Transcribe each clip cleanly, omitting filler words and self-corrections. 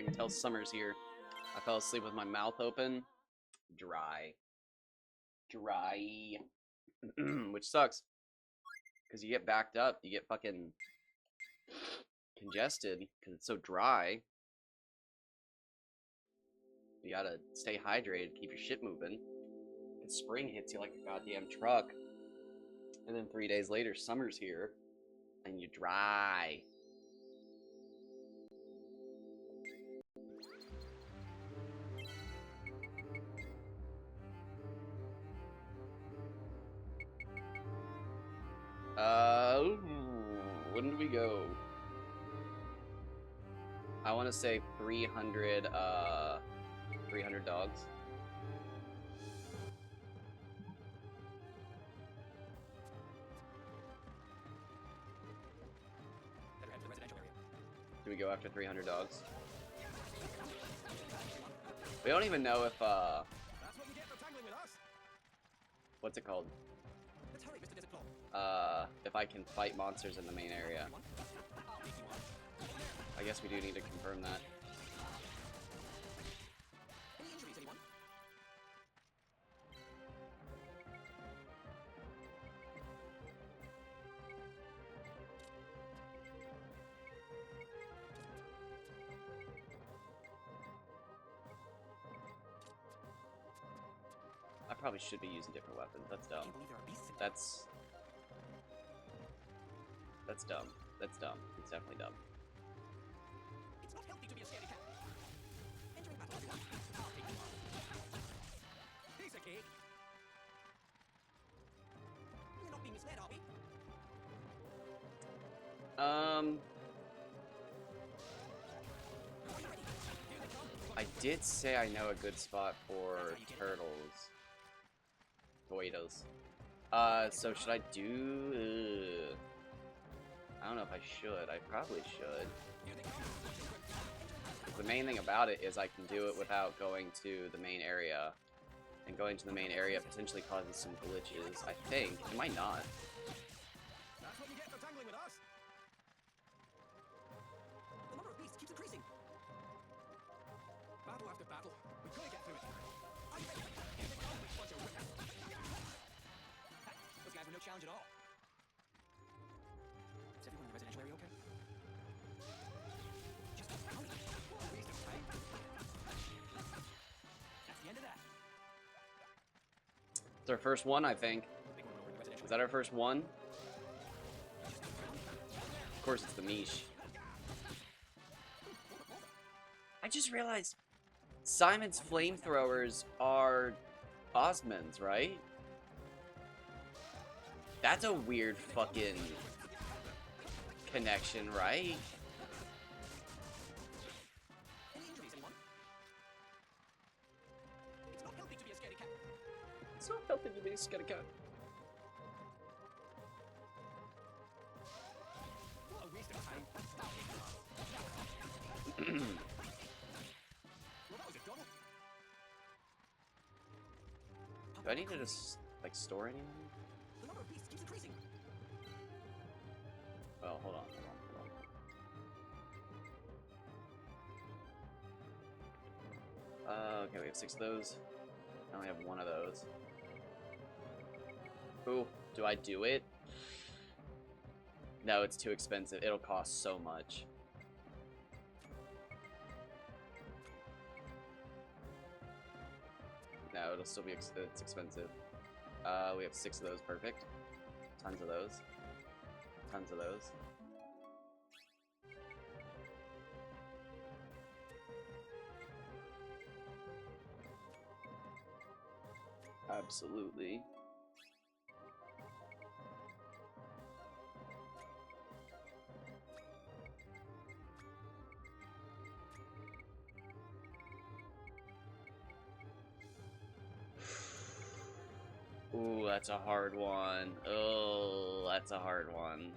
I can tell summer's here. I fell asleep with my mouth open. Dry. Dry. Which sucks. Because you get backed up. You get fucking congested because it's so dry. You gotta stay hydrated, keep your shit moving. And spring hits you like a goddamn truck. And then 3 days later, summer's here. And you dry. When do we go? I want to say 300, 300 dogs. Do we go after 300 dogs? We don't even know if, what's it called? If I can fight monsters in the main area. I guess we do need to confirm that. I probably should be using different weapons. That's dumb. That's dumb. That's dumb. It's definitely dumb. It's not healthy to be a scaredy cat. Entering battle. I'll take you on. Piece of cake. We're not being misled, are we? I did say I know a good spot for turtles. Toitos. So should I do... I don't know if I should. I probably should. The main thing about it is I can do it without going to the main area. And going to the main area potentially causes some glitches, I think. It might not. That's what you get for tangling with us. The number of beasts keeps increasing. Battle after battle. We're gonna get through it. Are you ready? Here they come. Bunch of whippets. Those guys were no challenge at all. Is everyone in the residential area okay? Just a waste of time. That's the end of that. It's our first one, I think. Is that our first one? Of course it's the Mish. I just realized Simon's flamethrowers are Osmonds, right? That's a weird fucking connection, right? Any injuries, anyone? It's not healthy to be a scaredy cat. It's not healthy to be a scaredy cat. What a waste of time. Well, that was a double. Do I need to just, like, store anything? The number of beasts keeps increasing. Oh, hold on. Okay, we have 6 of those. I only have 1 of those. Ooh, do I do it? No, it's too expensive. It'll cost so much. No, it'll still be it's expensive. We have 6 of those, perfect. Tons of those. Tons of those. Absolutely. Ooh, that's a hard one. Oh, that's a hard one.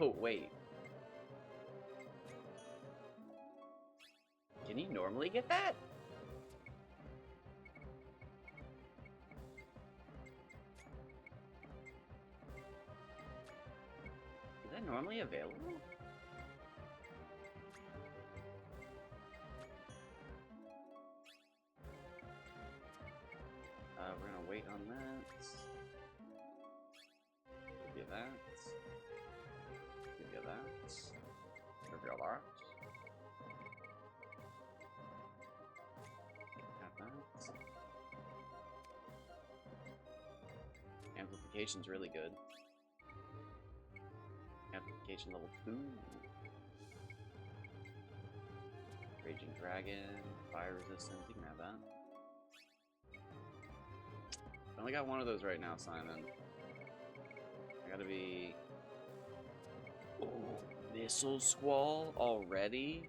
Oh, wait. Can you normally get that? Is that normally available? We're gonna wait on that. Give you that. Give you that. Give you that. Have that. Amplification's really good. Amplification level 2. Raging Dragon, Fire Resistance, you can have that. I only got one of those right now, Simon. I gotta be... Oh, Missile Squall already?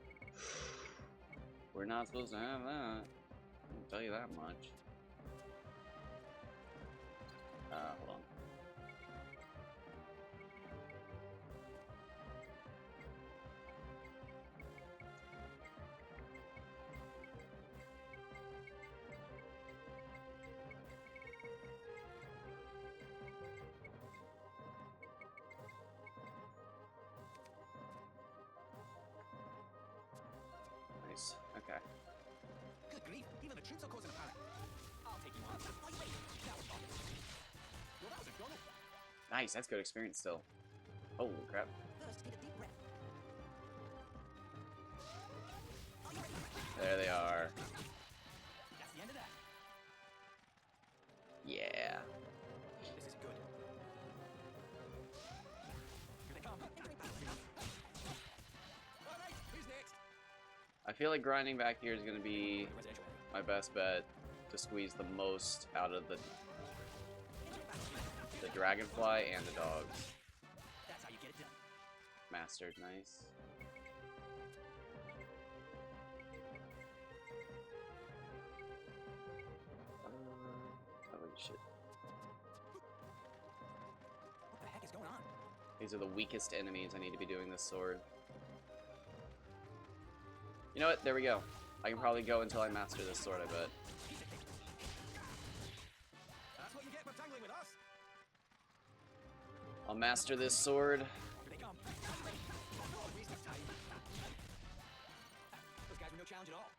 We're not supposed to have that. I can tell you that much. Hold on. Nice. Okay. Good grief, even the troops are causing a panic. I'll take you on. Are you ready? Now we're talking. Well, that was a gunner. Nice, that's good experience still. Holy crap. First, take a deep breath. Are you ready? There they are. That's the end of that. Yeah. This is good. Here they come. Entering battle. All right, who's next? I feel like grinding back here is going to be Residential. my best bet to squeeze the most out of the dragonfly and the dogs. That's how you get it done. Mastered, nice. Holy shit. What the heck is going on? These are the weakest enemies I need to be doing this sword. You know what? There we go. I can probably go until I master this sword, I bet. That's what you get for tangling with us. I'll master this sword. Here they come. Oh, waste of time. Those guys were no challenge at all.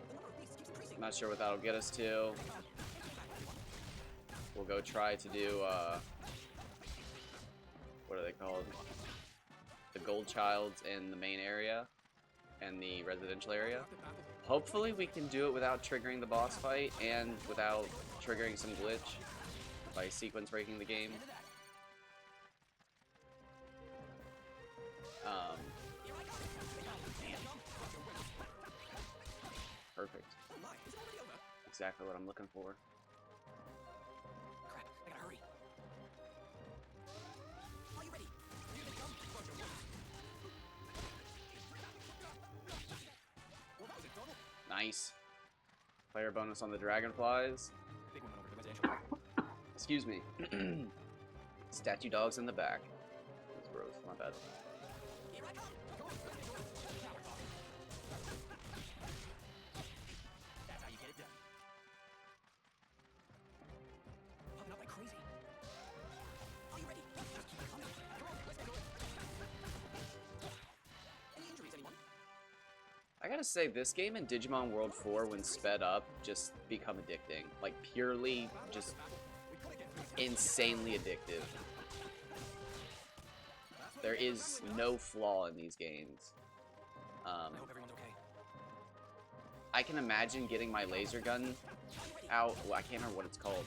The number of beasts keeps increasing. Not sure what that'll get us to. We'll go try to do, what are they called? The gold childs in the main area and the residential area. Hopefully we can do it without triggering the boss fight and without triggering some glitch by sequence breaking the game. Perfect. Oh my, is it already over? Exactly what I'm looking for. Crap, I gotta hurry. Are you ready? Here they come. Bunch of wolves. Well, that was a double. Nice. Player bonus on the dragonflies. Big one over to the residential. Excuse me. Statue dogs in the back. That's gross, my bad. Here I come. Now we're talking. That's how you get it done. Popping up like crazy. Are you ready? Come on, let's go. Any injuries, anyone? I gotta say, this game in Digimon World 4, when sped up, just become addicting. Like, purely just insanely addictive. There is no flaw in these games. I hope everyone's okay. I can imagine getting my laser gun out, well, I can't remember what it's called,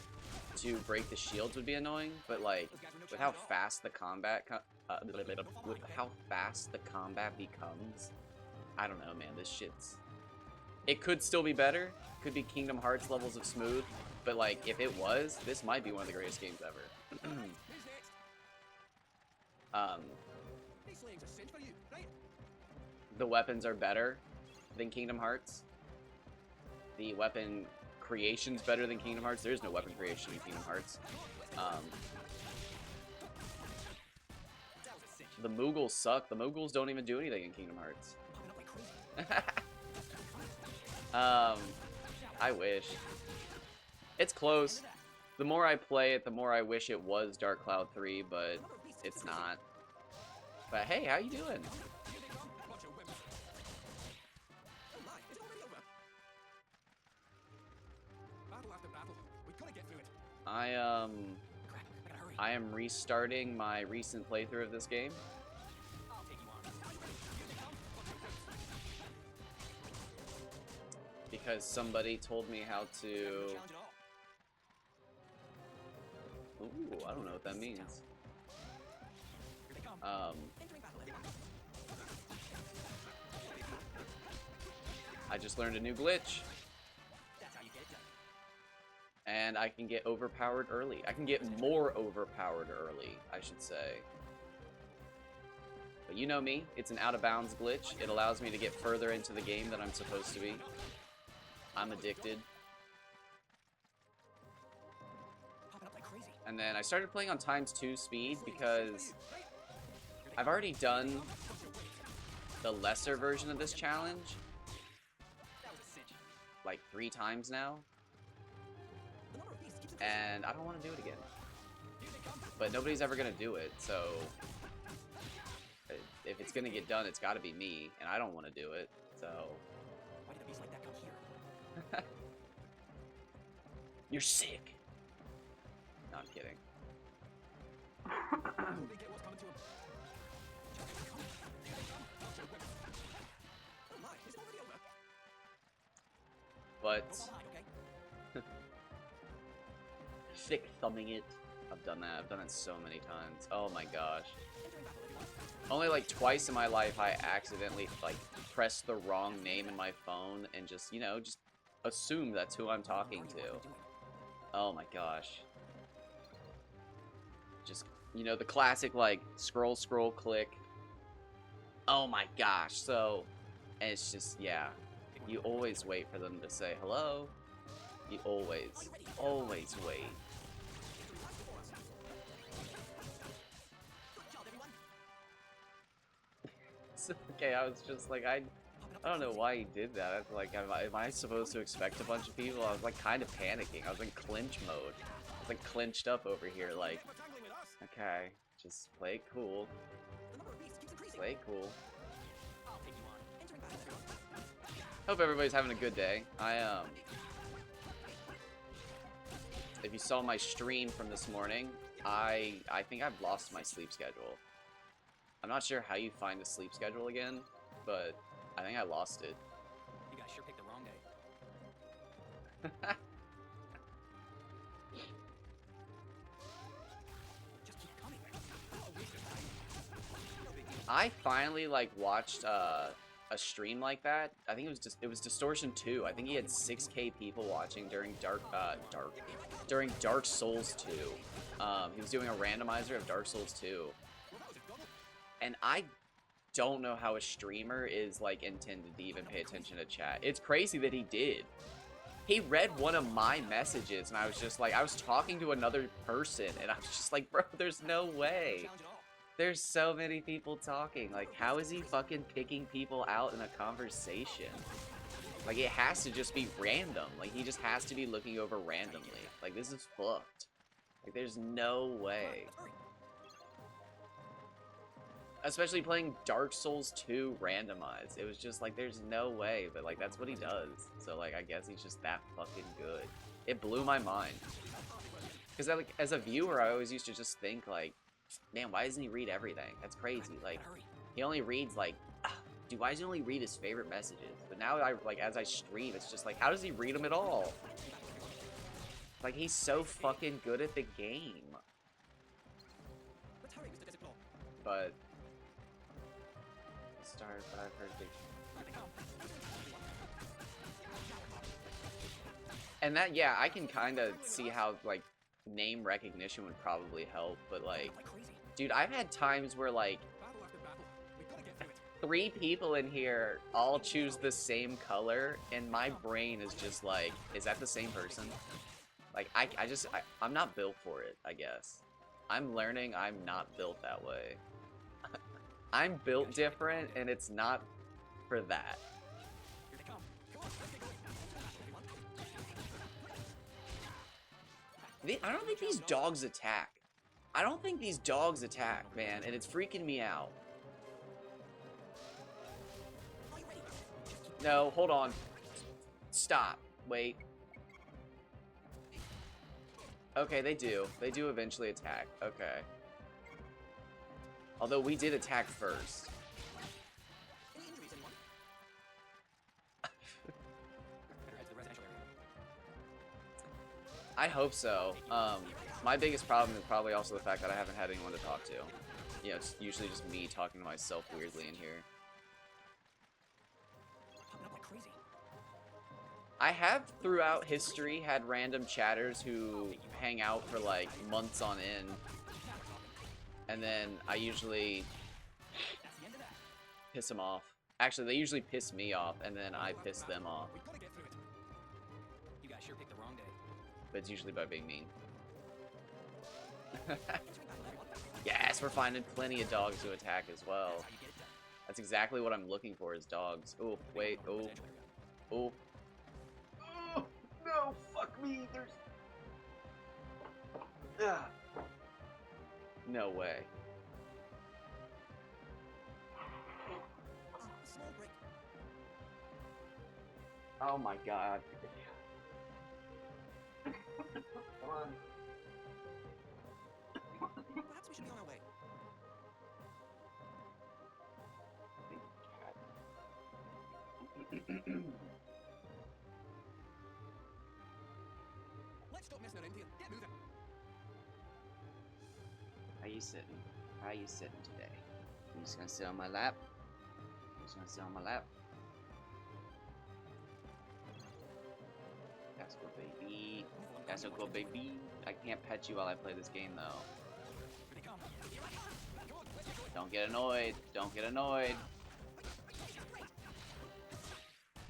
to break the shields would be annoying, but like, with how fast the combat, with how fast the combat becomes, I don't know, man, this shit's... It could still be better, could be Kingdom Hearts levels of smooth, but like, if it was, this might be one of the greatest games ever. Who's next? These slings are sent for you, right? The weapons are better than Kingdom Hearts. The weapon creation's better than Kingdom Hearts. There is no weapon creation in Kingdom Hearts. That was a cinch. The Moogles suck. The Moogles don't even do anything in Kingdom Hearts. Popping up like crazy. I wish. It's close. The more I play it, the more I wish it was Dark Cloud 3, but it's not. But hey, how you doing? Here they come. Bunch of women. Oh my, it's already over. Battle after I Crap, I gotta hurry. I am restarting my recent playthrough of this game. I'll take you on. Because somebody told me how to... Challenge at all. Ooh, I don't know what that means. Here they come. Entering battle, everyone. I just learned a new glitch. That's how you get it done. And I can get overpowered early. I can get more overpowered early, I should say. But you know me, it's an out-of-bounds glitch. It allows me to get further into the game than I'm supposed to be. I'm addicted. Popping up like crazy. And then I started playing on ×2 speed because I've already done the lesser version of this challenge That was a cinch. like 3 times now. The number of beasts keeps increasing. And I don't want to do it again. Here they come. But nobody's ever going to do it, so... If it's going to get done, it's got to be me, and I don't want to do it, so... Why did a beast like that come here? You're sick! No, I'm kidding. They get what's coming to him. Oh my, is it already over? But... Go on hide, okay? Thick thumbing it. I've done that. I've done it so many times. Oh my gosh. Entering battle, everyone. Only like twice in my life I accidentally like pressed the wrong name in my phone and just, you know, just assume that's who I'm talking to. Oh my gosh. Just, you know, the classic like scroll, scroll, click. Oh my gosh. So, and it's just, yeah. You always wait for them to say hello. You always wait. Good job, everyone. Okay, I was just like, I don't know why he did that. I was like, am I supposed to expect a bunch of people? I was like kind of panicking. I was in clinch mode. I was like clinched up over here like, okay, just play it cool. The number of beasts keeps increasing. Play it cool. I'll take you on. Entering battle, everyone. Hope everybody's having a good day. If you saw my stream from this morning, I think I've lost my sleep schedule. I'm not sure how you find a sleep schedule again, but I think I lost it. You guys sure picked the wrong day. Just keep coming. Oh, waste of time. No big deal. I finally like watched a stream like that. I think it was Distortion 2. I think he had 6K people watching during Dark Souls 2. He was doing a randomizer of Dark Souls 2. And I don't know how a streamer is like intended to even pay attention to chat. It's crazy that he did. He read one of my messages and I was just like, I was talking to another person and I was just like, bro, there's no way. Challenge at all. There's so many people talking. Like, how is he fucking picking people out in a conversation? Like, it has to just be random. Like, he just has to be looking over randomly. Like, this is fucked. Like, there's no way. Let's hurry. Especially playing Dark Souls 2 randomized. It was just like, there's no way. But, like, that's what he does. So, like, I guess he's just that fucking good. It blew my mind. Because, like, as a viewer, I always used to just think, like, man, why doesn't he read everything? That's crazy. Like, Hurry. he only reads, like, dude, why does he only read his favorite messages? But now, as I stream, it's just like, how does he read them at all? Like, he's so fucking good at the game. Let's hurry, Mr. Desert Claw. But... Start, but I've heard big... Here they come. And that, yeah, I can kind of see how, like, name recognition would probably help, but, like... Like crazy. Dude, I've had times where, like, Battle after battle. We gotta get through it. 3 people in here all choose the same color, and my brain is just like, is that the same person? Like, I'm not built for it, I guess. I'm learning I'm not built that way. I'm built different, and it's not for that. Here they come. Come on, let's get going. Everyone. I don't think these dogs attack. I don't think these dogs attack, man, and it's freaking me out. Are you ready? Just keep No, hold on. Stop. Wait. Okay, they do. They do eventually attack. Okay. Although we did attack first. Any injuries, anyone? Better head to the residential area. I hope so. My biggest problem is probably also the fact that I haven't had anyone to talk to. You know, it's usually just me talking to myself weirdly in here. Popping up like crazy. I have, throughout history, had random chatters who hang out for, like, months on end. And then I usually That's the end of that. piss them off. Actually, they usually piss me off, and then I piss them off. We've got to get through it. You guys sure picked the wrong day. But it's usually by being mean. Entering battle, everyone. Yes, we're finding plenty of dogs to attack as well. That's how you get it done. That's exactly what I'm looking for, is dogs. Oh, wait, oh, Residential area. oh. Oh, no, fuck me, there's... Ugh. No way. A small break. Oh my god. Come on. Perhaps we should be on our way. Let's stop messing around here. Get moving. How you sitting? How you sitting today? You just gonna sit on my lap? You just gonna sit on my lap? That's good, baby. That's so good, baby. I can't pet you while I play this game, though. Here they come. Here I come. Come on, let's get going. Don't get annoyed. Don't get annoyed.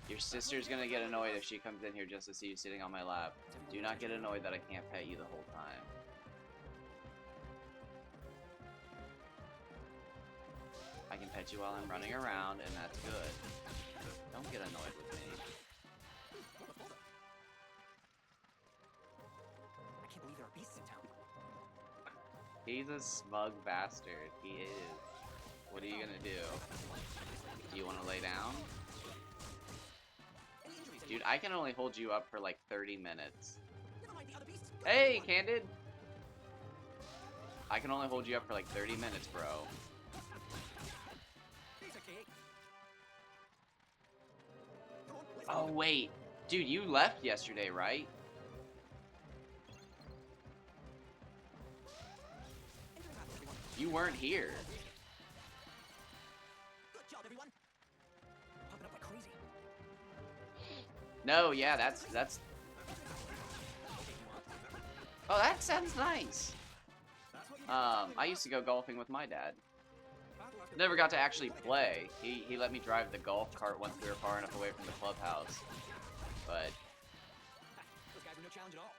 Your sister's gonna get annoyed if she comes in here just to see you sitting on my lap. Do not get annoyed that I can't pet you the whole time. I can pet you while I'm running around, and that's good. Don't get annoyed with me. What a bother. I can't believe there are beasts in town. He's a smug bastard. He is. What are you gonna do? Do you want to lay down? Any injuries, Dude, I can only hold you up for like 30 minutes. never mind the other beasts. Hey, Candid! I can only hold you up for like 30 minutes, bro. Piece of cake. Come on, let's Oh, go. wait. Dude, you left yesterday, right? Entering battle, everyone. You weren't here. Good job, everyone. Popping up like crazy. No, yeah, that's... Oh, that sounds nice. That's what you I used to go golfing with my dad. Never got to actually play. He let me drive the golf cart once we were far enough away from the clubhouse. But... Those guys are no challenge at all.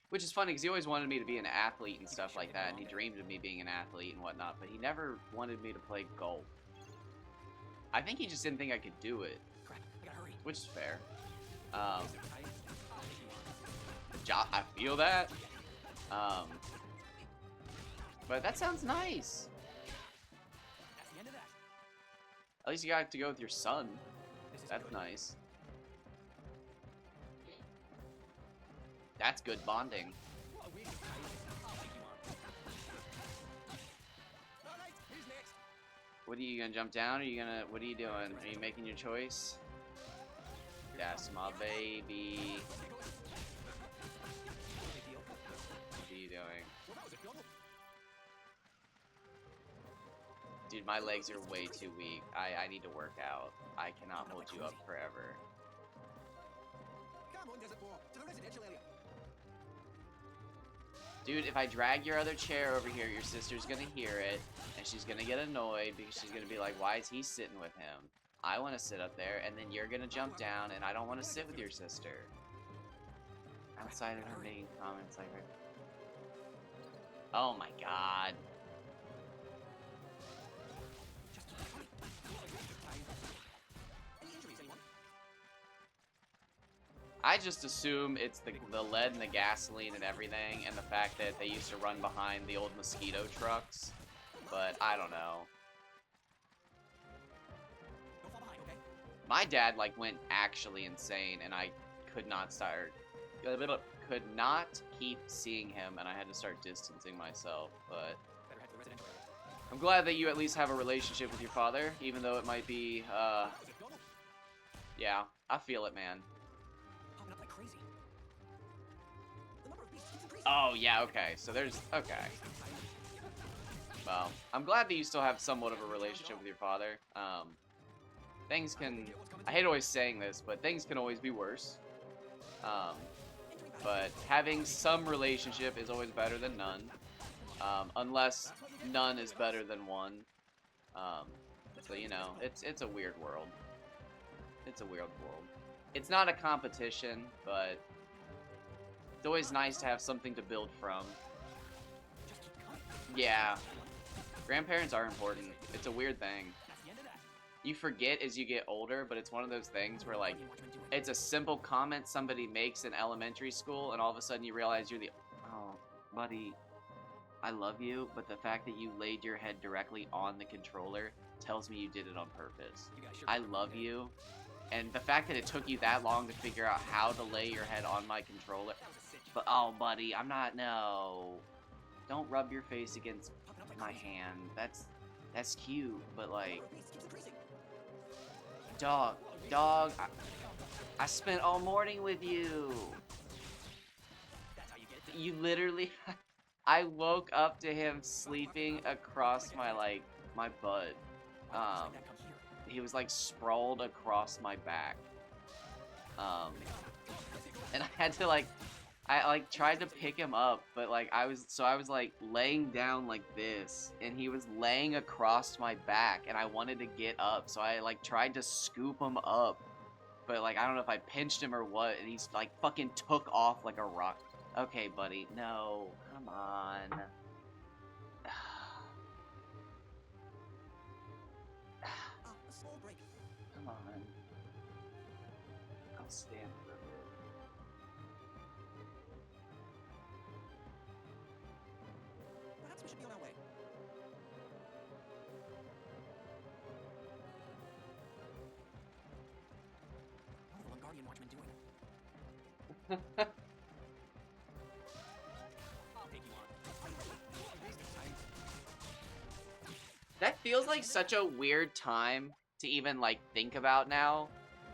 Which is funny, because he always wanted me to be an athlete and stuff like that, and he dreamed of me being an athlete and whatnot, but he never wanted me to play golf. I think he just didn't think I could do it, Crap, I gotta hurry. which is fair. I'll take you on. I feel that. But that sounds nice. That's the end of that. At least you got to go with your son. This is That's good. nice. That's good bonding. What a waste of time. I'll take you on. Alright, who's next? What are you gonna jump down? Are you gonna? What are you doing? Are you making your choice? That's my baby. Big deal. What are you doing? Well, that was a double. Dude, my legs are way too weak. I need to work out. I cannot hold you up forever. Come on, Desert Boar, to the residential area. Dude, if I drag your other chair over here, your sister's gonna hear it, and she's gonna get annoyed because she's gonna be like, why is he sitting with him? I want to sit up there, and then you're gonna jump down, and I don't want to sit with your sister. Outside of her main comments, like her. Oh my god. Just keep coming. What a waste of time. Any injuries, anyone? I just assume it's the lead and the gasoline and everything, and the fact that they used to run behind the old mosquito trucks. But I don't know. Don't fall behind, okay? My dad like went actually insane, and I could not could not keep seeing him, and I had to start distancing myself, but Better head to the residential area. I'm glad that you at least have a relationship with your father, even though it might be, yeah, I feel it, man. Popping up like crazy. The number of beasts keeps increasing. Oh, yeah, okay, so there's, okay. Well, I'm glad that you still have somewhat of a relationship with your father. Things can, I hate always saying this, but things can always be worse. But having some relationship is always better than none. Unless none is better than one. So, you know, it's a weird world. It's a weird world. It's not a competition, but it's always nice to have something to build from. Yeah. Grandparents are important. It's a weird thing. You forget as you get older, but it's one of those things where, like, it's a simple comment somebody makes in elementary school, and all of a sudden you realize you're the... Oh, buddy, I love you, but the fact that you laid your head directly on the controller tells me you did it on purpose. I love you, and the fact that it took you that long to figure out how to lay your head on my controller... But, oh, buddy, I'm not... No. Don't rub your face against my hand. That's cute, but, like... Dog, I spent all morning with you. You literally, I woke up to him sleeping across my, like, my butt. He was, like, sprawled across my back. And I had to, like, I, like, tried to pick him up, but, like, I was, like, laying down like this, and he was laying across my back, and I wanted to get up, so I, like, tried to scoop him up, but, like, I don't know if I pinched him or what, and he's, like, fucking took off like a rock. Okay, buddy, no, come on. A small break. Come on. I'll stand for a bit. Perhaps we should be on our way. What are the Lungardian watchmen doing? I'll take you on. That feels like such a weird time to even, like, think about now.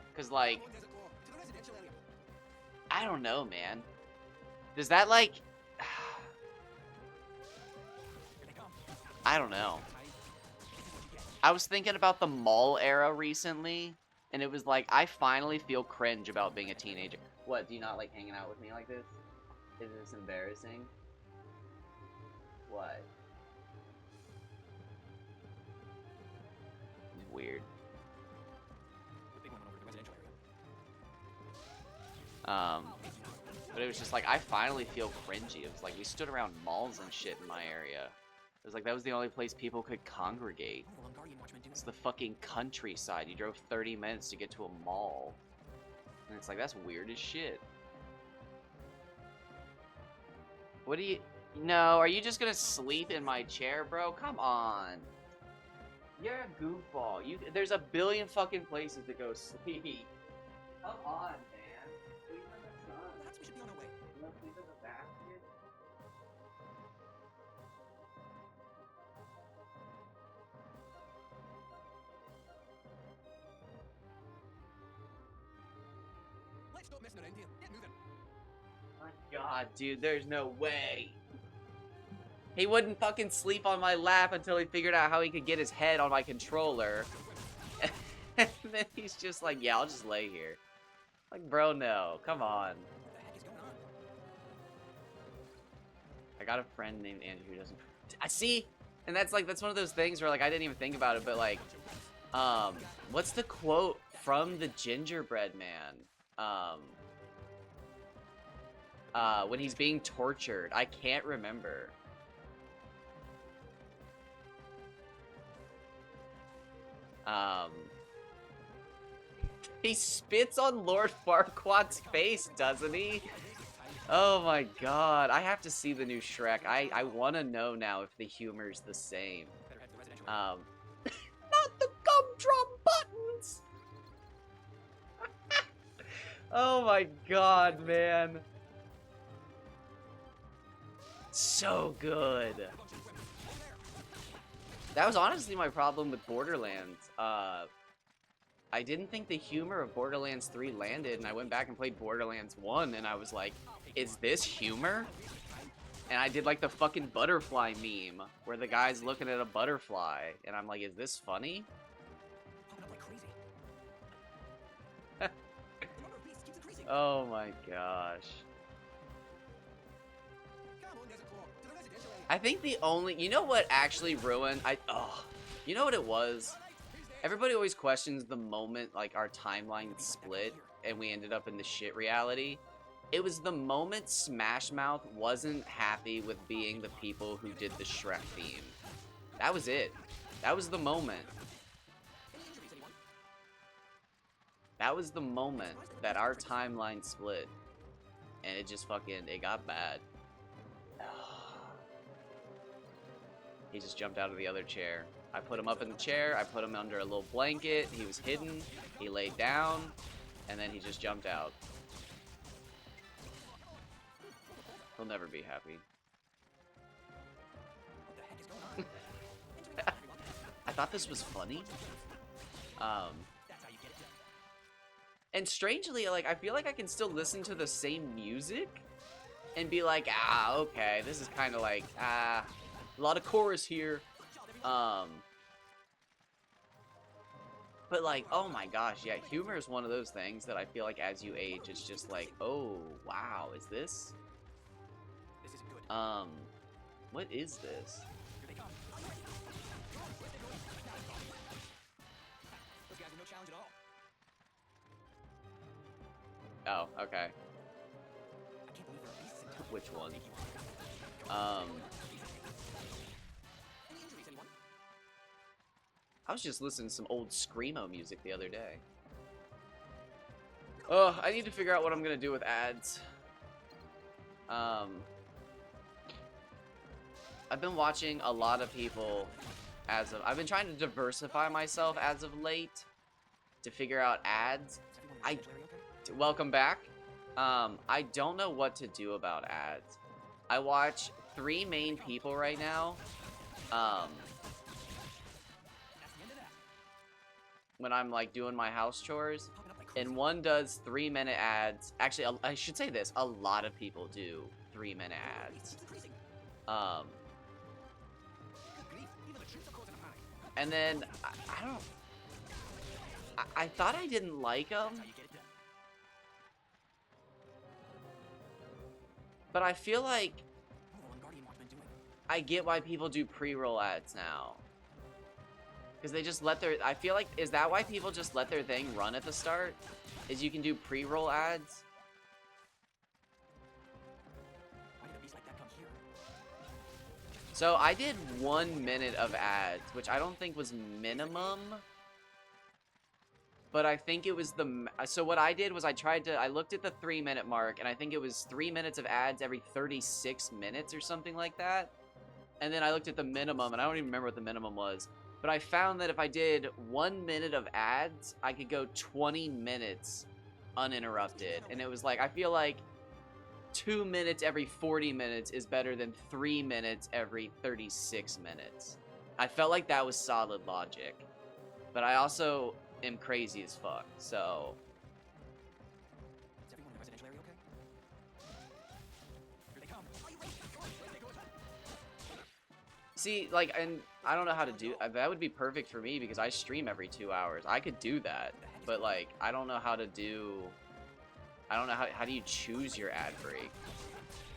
Because, like, Desert Claw, to the residential area. I don't know, man. Does that, like... Here they come. I don't know. Tight. This is what you get. I was thinking about the mall era recently, and it was like, I finally feel cringe about being a teenager. What, do you not like hanging out with me like this? Is this embarrassing? What? It's weird. The big one went over to the residential area. But it was just like, I finally feel cringy. It was like, we stood around malls and shit in my area. It was like, that was the only place people could congregate. What are the Lungardian watchmen doing? It's the fucking countryside. You drove 30 minutes to get to a mall. And it's like, that's weird as shit. What do you... No, are you just gonna sleep in my chair, bro? Come on. You're a goofball. There's a billion fucking places to go sleep. Come on, man. Sleep in the sun. Perhaps we should be on our way. You wanna sleep in the basket? Let's stop messing around here. Get moving. My god, dude, there's no way. He wouldn't fucking sleep on my lap until he figured out how he could get his head on my controller. And then he's just like, yeah, I'll just lay here. Like, bro, no. Come on. What the heck is going on? I got a friend named Andrew who doesn't... I see! And that's like, that's one of those things where, like, I didn't even think about it, but, like, what's the quote from the Gingerbread Man? When he's being tortured. I can't remember. He spits on Lord Farquaad's face, doesn't he? Oh my god, I have to see the new Shrek. I want to know now if the humor's the same. Better head to the residential area. Not the gumdrop buttons! Oh my god, man. So good. That was honestly my problem with Borderlands. I didn't think the humor of Borderlands 3 landed, and I went back and played Borderlands 1, and I was like, is this humor? And I did like the fucking butterfly meme, where the guy's looking at a butterfly, and I'm like, is this funny? Oh my gosh. I think the only, you know what actually ruined, you know what it was? Everybody always questions the moment, like, our timeline split, and we ended up in the shit reality. It was the moment Smash Mouth wasn't happy with being the people who did the Shrek theme. That was it. That was the moment. That was the moment that our timeline split. And it just fucking, it got bad. He just jumped out of the other chair. I put him up in the chair, I put him under a little blanket, he was hidden, he laid down, and then he just jumped out. He'll never be happy. I thought this was funny. And strangely, like, I feel like I can still listen to the same music and be like, ah, okay, this is kind of like, a lot of chorus here. But like, oh my gosh, yeah, humor is one of those things that I feel like as you age, it's just like, oh, wow, is this? What is this? Oh, okay. Which one? I was just listening to some old Screamo music the other day. Oh, I need to figure out what I'm gonna do with ads. I've been watching a lot of people I've been trying to diversify myself as of late to figure out ads. Welcome back. I don't know what to do about ads. I watch 3 main people right now. When I'm like doing my house chores, and one does 3-minute ads. Actually, I should say this, a lot of people do 3-minute ads. And then I thought I didn't like them, but I feel like I get why people do pre-roll ads now. Because they just let I feel like, is that why people just let their thing run at the start? Is you can do pre-roll ads? So I did 1 minute of ads, which I don't think was minimum. But I think it was so what I did was I looked at the 3-minute mark, and I think it was 3 minutes of ads every 36 minutes or something like that. And then I looked at the minimum, and I don't even remember what the minimum was. But I found that if I did 1 minute of ads, I could go 20 minutes uninterrupted. And it was like, I feel like 2 minutes every 40 minutes is better than 3 minutes every 36 minutes. I felt like that was solid logic. But I also am crazy as fuck, so... Is everyone in the residential area okay? Here they come. See, like, and I don't know how to do... That would be perfect for me because I stream every 2 hours. I could do that, but, like, I don't know how to do... I don't know how do you choose your ad break?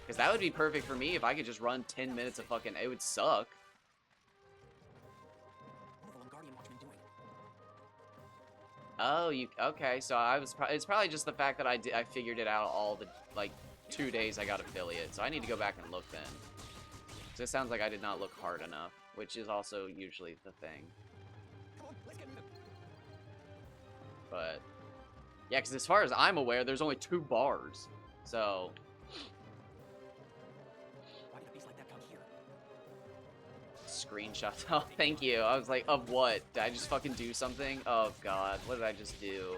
Because that would be perfect for me if I could just run 10 minutes of fucking... It would suck. Oh, okay, so it's probably just the fact that I figured it out all the, like, 2 days I got affiliate, so I need to go back and look then. So it sounds like I did not look hard enough, which is also usually the thing. But, yeah, because as far as I'm aware, there's only 2 bars, so... Screenshots. Oh, thank you. I was like, of what? Did I just fucking do something? Oh, God. What did I just do?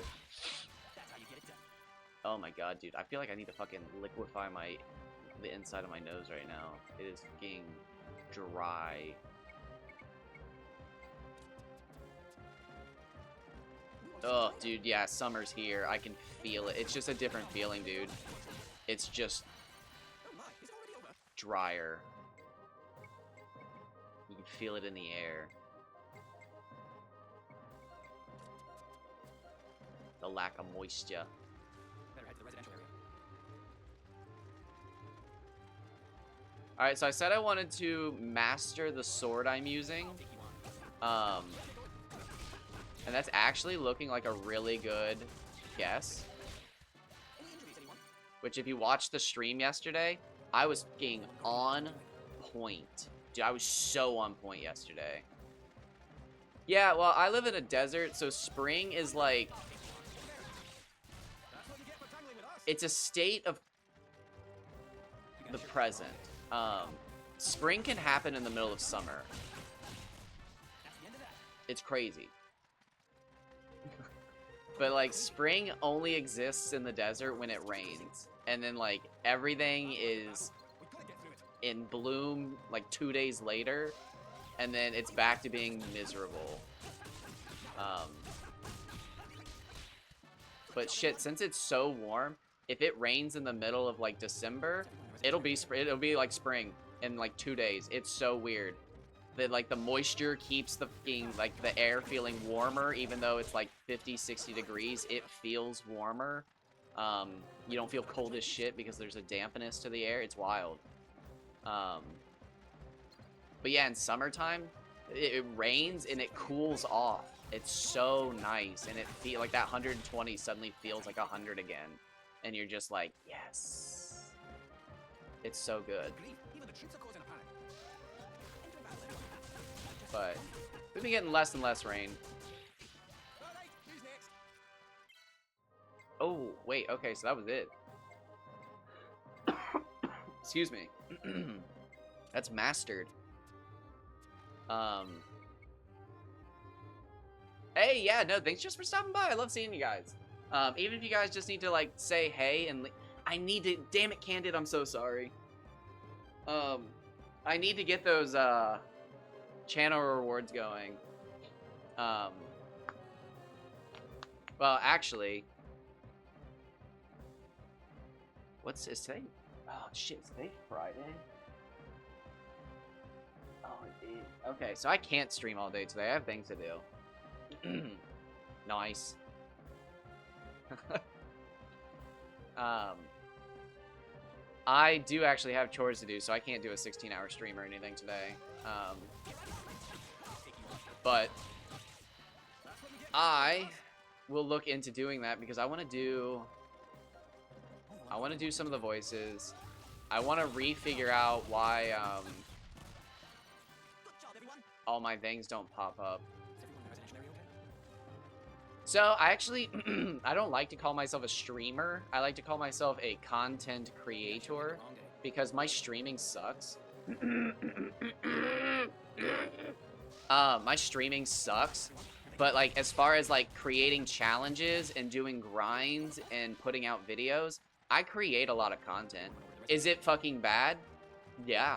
Oh, my God, dude. I feel like I need to fucking liquefy my the inside of my nose right now. It is fucking dry. Oh, dude, yeah, summer's here. I can feel it. It's just a different feeling, dude. It's just drier. You can feel it in the air. The lack of moisture. Better head to the residential area. Alright, so I said I wanted to master the sword I'm using. And that's actually looking like a really good guess. Any injuries, anyone? Which, if you watched the stream yesterday, I was fucking on point. Dude, I was so on point yesterday. Yeah, well, I live in a desert, so spring is like... It's a state of the present. Spring can happen in the middle of summer. It's crazy. But, like, spring only exists in the desert when it rains. And then, like, everything is in bloom, like, 2 days later. And then it's back to being miserable. But shit, since it's so warm, if it rains in the middle of, like, December, it'll be like spring in, like, 2 days. It's so weird. That, like, the moisture keeps the fucking, like, the air feeling warmer, even though it's, like, 50, 60 degrees. It feels warmer. You don't feel cold as shit because there's a dampness to the air. It's wild. But yeah, in summertime, it rains and it cools off. It's so nice, and it feel like that 120 suddenly feels like 100 again, and you're just like, yes. It's so good. Even the troops are causing a panic. But we've been getting less and less rain. Alright, who's next? Oh, wait, okay, so that was it. Excuse me. That's mastered. Hey, yeah, no, thanks just for stopping by. I love seeing you guys. Even if you guys just need to, like, say hey and... I need to... Damn it, Candid, I'm so sorry. I need to get those, channel rewards going. Well, actually... Is today? Oh, shit, is today Friday? Oh, it is. Okay, so I can't stream all day today. I have things to do. Nice. I do actually have chores to do, so I can't do a 16-hour stream or anything today. But I will look into doing that because I want to do some of the voices. I want to refigure out why Good job, everyone. all my things don't pop up. Is everyone in the residential area okay? So, I actually, I don't like to call myself a streamer. I like to call myself a content creator Long day. because my streaming sucks. My streaming sucks. But, like, as far as, like, creating challenges and doing grinds and putting out videos, I create a lot of content. Is it fucking bad? Yeah.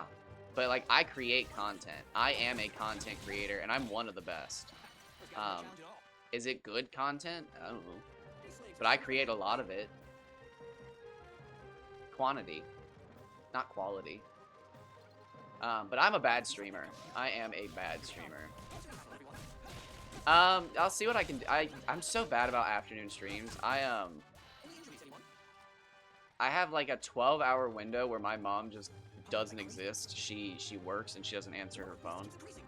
But, like, I create content. I am a content creator, and I'm one of the best. First guy to challenge it all. Is it good content? I don't know. But I create a lot of it. Quantity. Not quality. But I'm a bad streamer. I am a bad streamer. I'll see what I can do. I'm so bad about afternoon streams. Any injuries, anyone? I have like a 12-hour window where my mom just doesn't exist. She works and she doesn't answer her phone. Decreasing.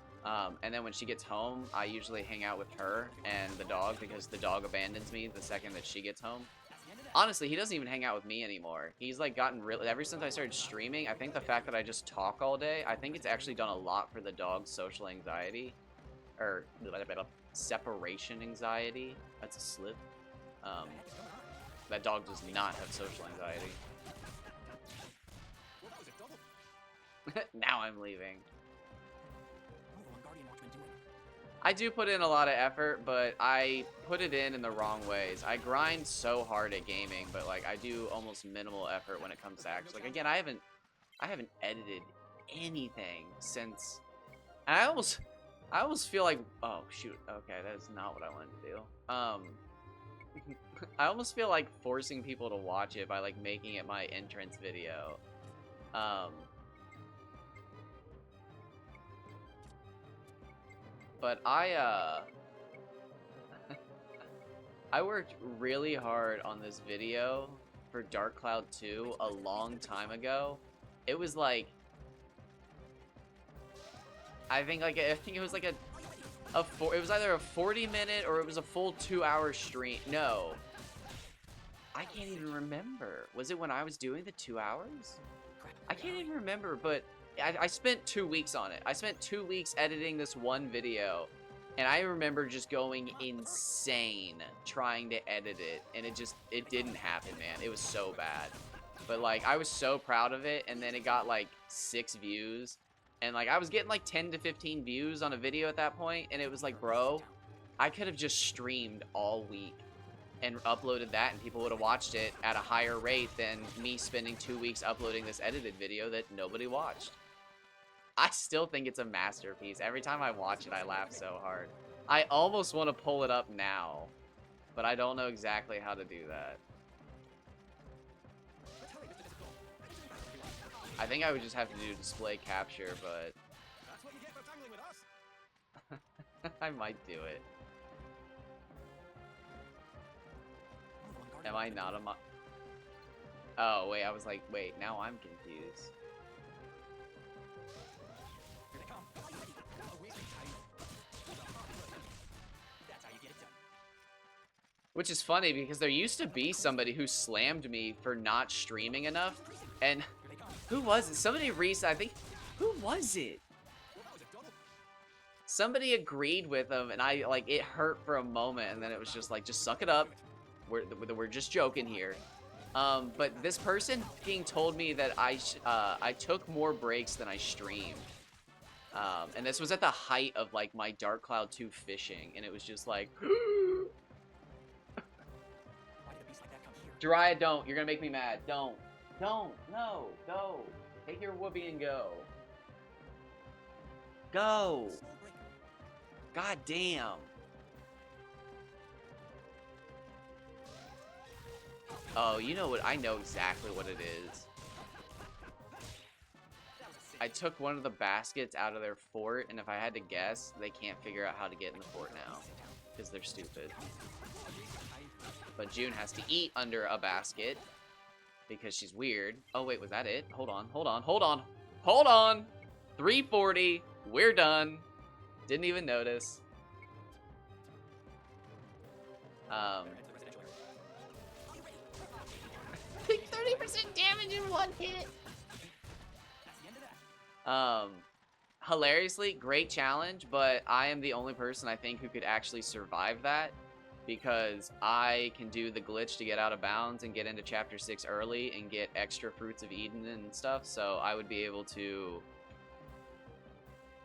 And then when she gets home, I usually hang out with her and the dog because the dog abandons me the second that she gets home. That's the end of that. Honestly, he doesn't even hang out with me anymore. He's like gotten really, ever since I started streaming, I think the fact that I just talk all day, I think it's actually done a lot for the dog's social anxiety. Or separation anxiety. That's a slip. The heck is going on? That dog does not have social anxiety. Well, that was a double. Now I'm leaving. Move on, Guardian Watchman doing. I do put in a lot of effort, but I put it in the wrong ways. I grind so hard at gaming, but like I do almost minimal effort when it comes to actually. Like again, I haven't I haven't edited anything since. And I almost feel like, oh shoot, okay, that is not what I wanted to do. I almost feel like forcing people to watch it by like making it my entrance video. But I worked really hard on this video for Dark Cloud 2 a long time ago. It was like, I think it was like it was either a 40-minute or it was a full 2-hour stream. No, I can't even remember. Was it when I was doing the 2 hours? I can't even remember, but I spent 2 weeks on it. I spent 2 weeks editing this one video, and I remember just going insane trying to edit it, and it didn't happen, man. It was so bad. But like, I was so proud of it, and then it got like 6 views. And like, I was getting like 10 to 15 views on a video at that point, and it was like, bro, I could have just streamed all week and uploaded that, and people would have watched it at a higher rate than me spending 2 weeks uploading this edited video that nobody watched. I still think it's a masterpiece. Every time I watch it, I laugh so hard. I almost want to pull it up now, but I don't know exactly how to do that. I think I would just have to do display capture, but That's what you get for tangling with us. I might do it. Am I not a mo- Oh, wait, I was like, wait, now I'm confused. Here they come. A wasting time. That's how you get it done. Which is funny because there used to be somebody who slammed me for not streaming enough, and Here they come. who was it? Somebody recently, I think, who was it? Well, that was a double. Somebody agreed with him, and I, like, it hurt for a moment, and then it was just like, just suck it up. We're just joking here. But this person fucking told me that I took more breaks than I streamed. And this was at the height of, like, my Dark Cloud 2 fishing, and it was just like, Why did a beast like that come here? Jiraiya, don't. You're gonna make me mad. Don't. Don't. No. Go. Take your whoopee and go. Go. Small break. God damn. Oh, you know what? I know exactly what it is. I took one of the baskets out of their fort, and if I had to guess, they can't figure out how to get in the fort now. Because they're stupid. But June has to eat under a basket. Because she's weird. Oh, wait, was that it? Hold on, hold on, hold on. Hold on! 340. We're done. Didn't even notice. 30% damage in one hit. Hilariously, great challenge, but I am the only person I think who could actually survive that, because I can do the glitch to get out of bounds and get into chapter 6 early and get extra fruits of Eden and stuff, so I would be able to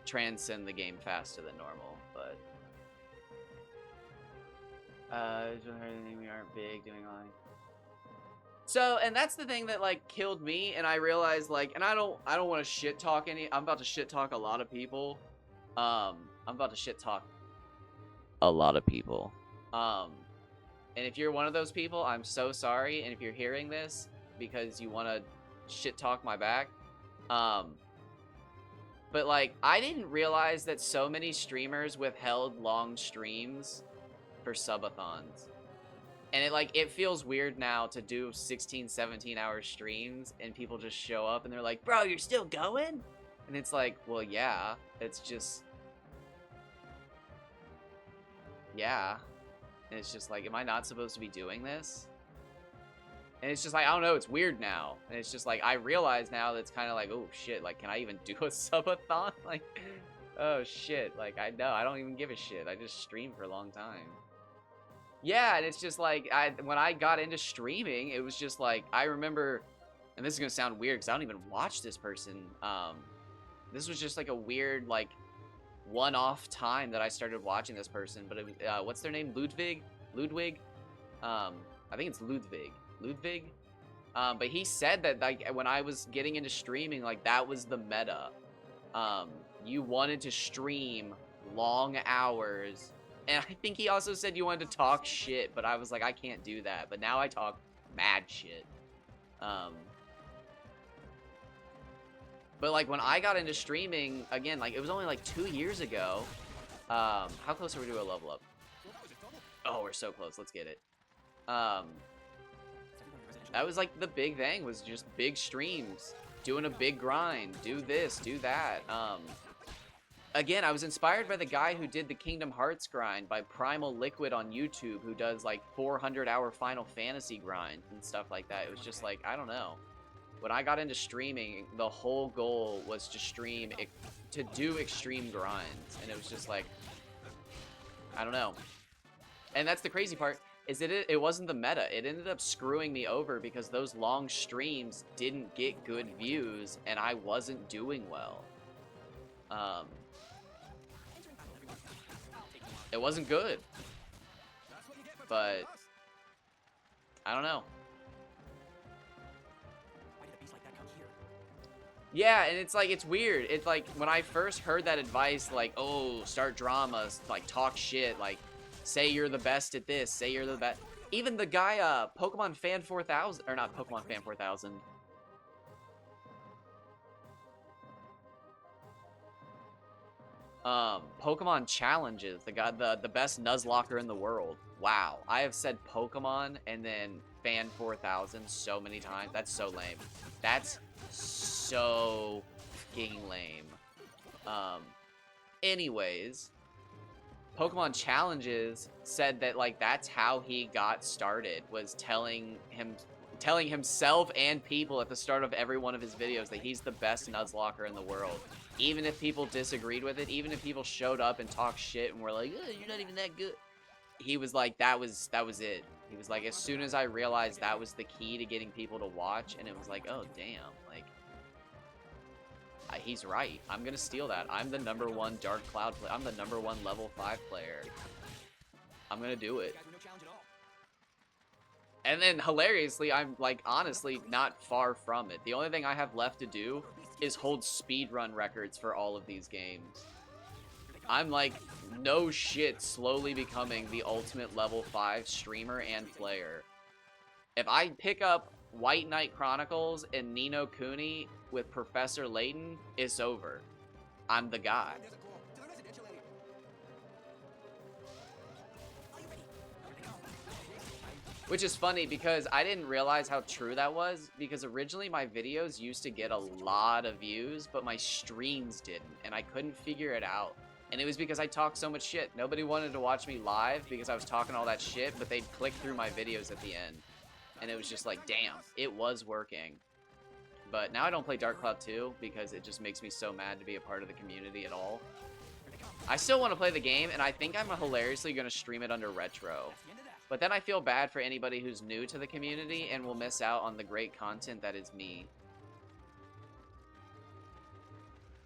transcend the game faster than normal, but we aren't big doing online. So, and that's the thing that, like, killed me, and I realized, like, and I don't want to shit talk I'm about to shit talk a lot of people. I'm about to shit talk a lot of people. And if you're one of those people, I'm so sorry, and if you're hearing this because you want to shit talk my back, but, like, I didn't realize that so many streamers withheld long streams for subathons. And it feels weird now to do 16, 17-hour streams and people just show up and they're like, bro, you're still going? And it's like, well, yeah, it's just, yeah. And it's just like, am I not supposed to be doing this? And it's just like, I don't know, it's weird now. And it's just like, I realize now that it's kind of like, oh shit, like, can I even do a subathon? Like, oh shit, like, I don't even give a shit. I just stream for a long time. Yeah, and it's just like, when I got into streaming, it was just like, I remember, and this is gonna sound weird because I don't even watch this person. This was just like a weird, like, one-off time that I started watching this person, but it was, what's their name? Ludwig? I think it's Ludwig. Ludwig? But he said that like when I was getting into streaming, like that was the meta. You wanted to stream long hours, and I think he also said you wanted to talk shit, but I was like, I can't do that. But now I talk mad shit. But like when I got into streaming again, like it was only like 2 years ago. How close are we to a level up? Oh, we're so close. Let's get it. That was like the big thing, was just big streams, doing a big grind, do this, do that. Again, I was inspired by the guy who did the Kingdom Hearts grind, by Primal Liquid on YouTube, who does like 400-hour Final Fantasy grind and stuff like that. It was just like, I don't know. When I got into streaming, the whole goal was to stream, to do extreme grinds, and it was just like, I don't know. And that's the crazy part, is that it wasn't the meta. It ended up screwing me over because those long streams didn't get good views, and I wasn't doing well. It wasn't good. But I don't know. Yeah, and it's like, it's weird. It's like, when I first heard that advice, like, oh, start dramas, like, talk shit, like, say you're the best at this, say you're the best. Even the guy, Pokemon Fan 4000, or not Pokemon Fan 4000. Pokemon Challenges, the guy, the best Nuzlocker in the world. Wow, I have said Pokemon and then Fan 4000 so many times. That's so lame. That's so fucking lame. Anyways, Pokemon Challenges said that like that's how he got started, was telling himself and people at the start of every one of his videos that he's the best Nuzlocker in the world. Even if people disagreed with it, even if people showed up and talked shit and were like, oh, you're not even that good. He was like, that was it. He was like, as soon as I realized that was the key to getting people to watch, and it was like, oh, damn. Like, he's right. I'm gonna steal that. I'm the #1 Dark Cloud player. I'm the #1 level 5 player. I'm gonna do it. And then, hilariously, I'm, like, honestly not far from it. The only thing I have left to do is hold speedrun records for all of these games. I'm, like, no shit, slowly becoming the ultimate level 5 streamer and player. If I pick up White Knight Chronicles and Ni no Kuni with Professor Layton, it's over. I'm the guy. Which is funny because I didn't realize how true that was, because originally my videos used to get a lot of views, but my streams didn't, and I couldn't figure it out. And it was because I talked so much shit. Nobody wanted to watch me live because I was talking all that shit, but they'd click through my videos at the end. And it was just like, damn, it was working. But now I don't play Dark Cloud 2 because it just makes me so mad to be a part of the community at all. I still want to play the game, and I think I'm hilariously going to stream it under Retro. But then I feel bad for anybody who's new to the community and will miss out on the great content that is me.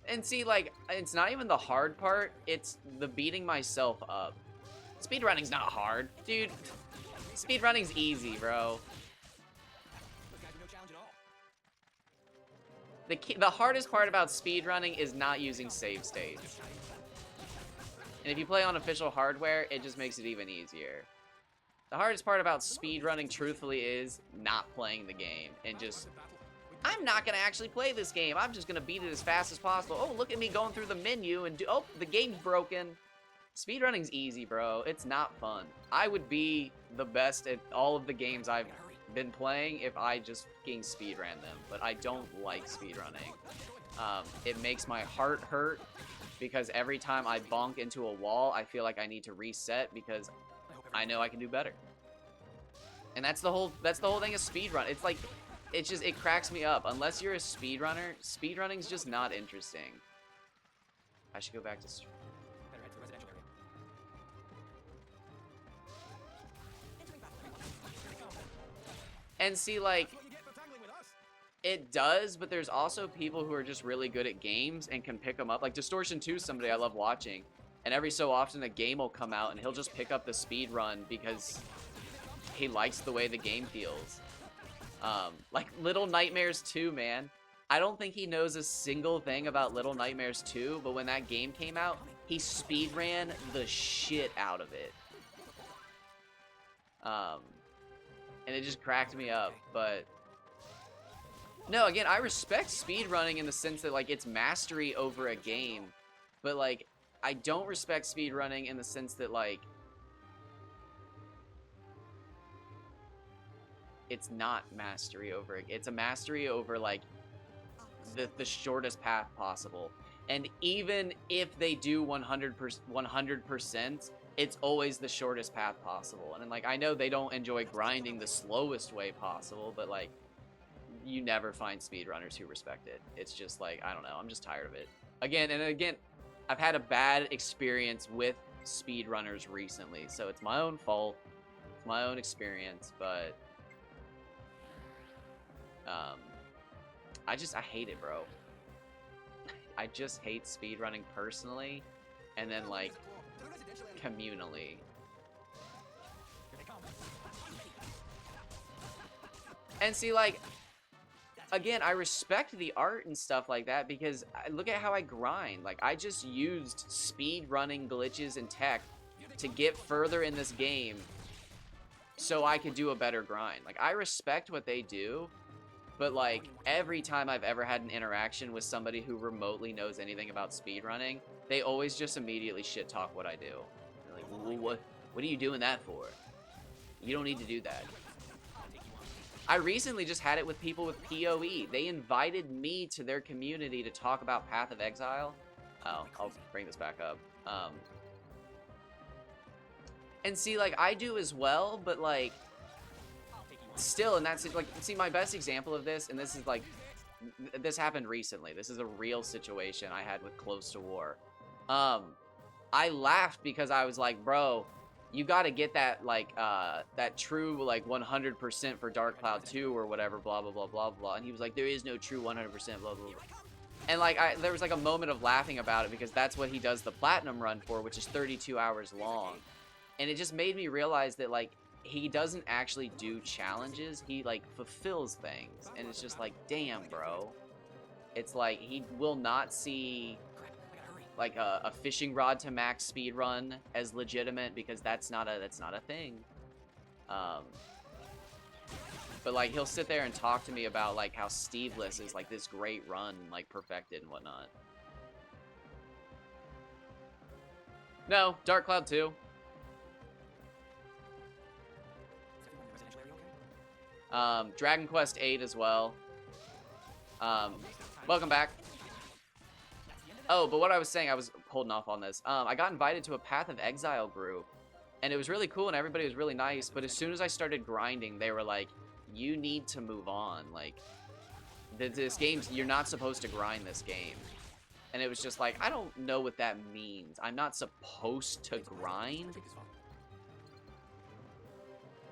And see, like, it's not even the hard part, it's the beating myself up. Speedrunning's not hard. Dude, speedrunning's easy, bro. The hardest part about speedrunning is not using save states. And if you play on official hardware, it just makes it even easier. The hardest part about speedrunning, truthfully, is not playing the game and just, I'm not gonna actually play this game. I'm just gonna beat it as fast as possible. Oh, look at me going through the menu and oh, the game's broken. Speedrunning's easy, bro. It's not fun. I would be the best at all of the games I've been playing if I just fucking speedran them, but I don't like speedrunning. It makes my heart hurt because every time I bonk into a wall, I feel like I need to reset because I know I can do better. And that's the whole thing of speedrun. It's like, it cracks me up. Unless you're a speedrunner, speedrunning's just not interesting. I should go back to and see, like, it does, but there's also people who are just really good at games and can pick them up. Like Distortion 2 is somebody I love watching. And every so often a game will come out and he'll just pick up the speed run because he likes the way the game feels. Like Little Nightmares 2, man. I don't think he knows a single thing about Little Nightmares 2, but when that game came out, he speedran the shit out of it. And it just cracked me up, but... No, again, I respect speedrunning in the sense that, like, it's mastery over a game, but, like, I don't respect speedrunning in the sense that, like, it's not mastery over it. It's a mastery over, like, the shortest path possible. And even if they do 100%, it's always the shortest path possible. And, like, I know they don't enjoy grinding the slowest way possible, but, like, you never find speedrunners who respect it. It's just like, I don't know, I'm just tired of it. Again, I've had a bad experience with speedrunners recently, so it's my own fault. It's my own experience, but I hate it, bro. I just hate speedrunning personally, and then, like, communally. And see, like, again, I respect the art and stuff like that because look at how I grind. Like, I just used speed running glitches and tech to get further in this game so I could do a better grind. Like, I respect what they do, but, like, every time I've ever had an interaction with somebody who remotely knows anything about speedrunning, they always just immediately shit talk what I do. They're like, well, what are you doing that for? You don't need to do that. I recently just had it with people with PoE. They invited me to their community to talk about Path of Exile. Oh, I'll bring this back up. And see, like, I do as well, but, like, still, and that's, like, see, my best example of this, and this is, like, this happened recently. This is a real situation I had with Close to War. I laughed because I was like, bro, you gotta get that, like, that true, like, 100% for Dark Cloud 2 or whatever, blah, blah, blah, blah, blah. And he was like, there is no true 100%, blah, blah, blah. And, like, there was, like, a moment of laughing about it because that's what he does the Platinum run for, which is 32 hours long. And it just made me realize that, like, he doesn't actually do challenges. He, like, fulfills things. And it's just like, damn, bro. It's like, he will not see, like, a fishing rod to max speed run as legitimate because that's not a thing. But, like, he'll sit there and talk to me about, like, how Steveless is, like, this great run, like, perfected and whatnot. No, Dark Cloud 2. Dragon Quest 8 as well. Welcome back. Oh, but what I was saying, I was holding off on this. I got invited to a Path of Exile group, and it was really cool, and everybody was really nice, but as soon as I started grinding, they were like, you need to move on. Like, this game's, you're not supposed to grind this game. And it was just like, I don't know what that means. I'm not supposed to grind?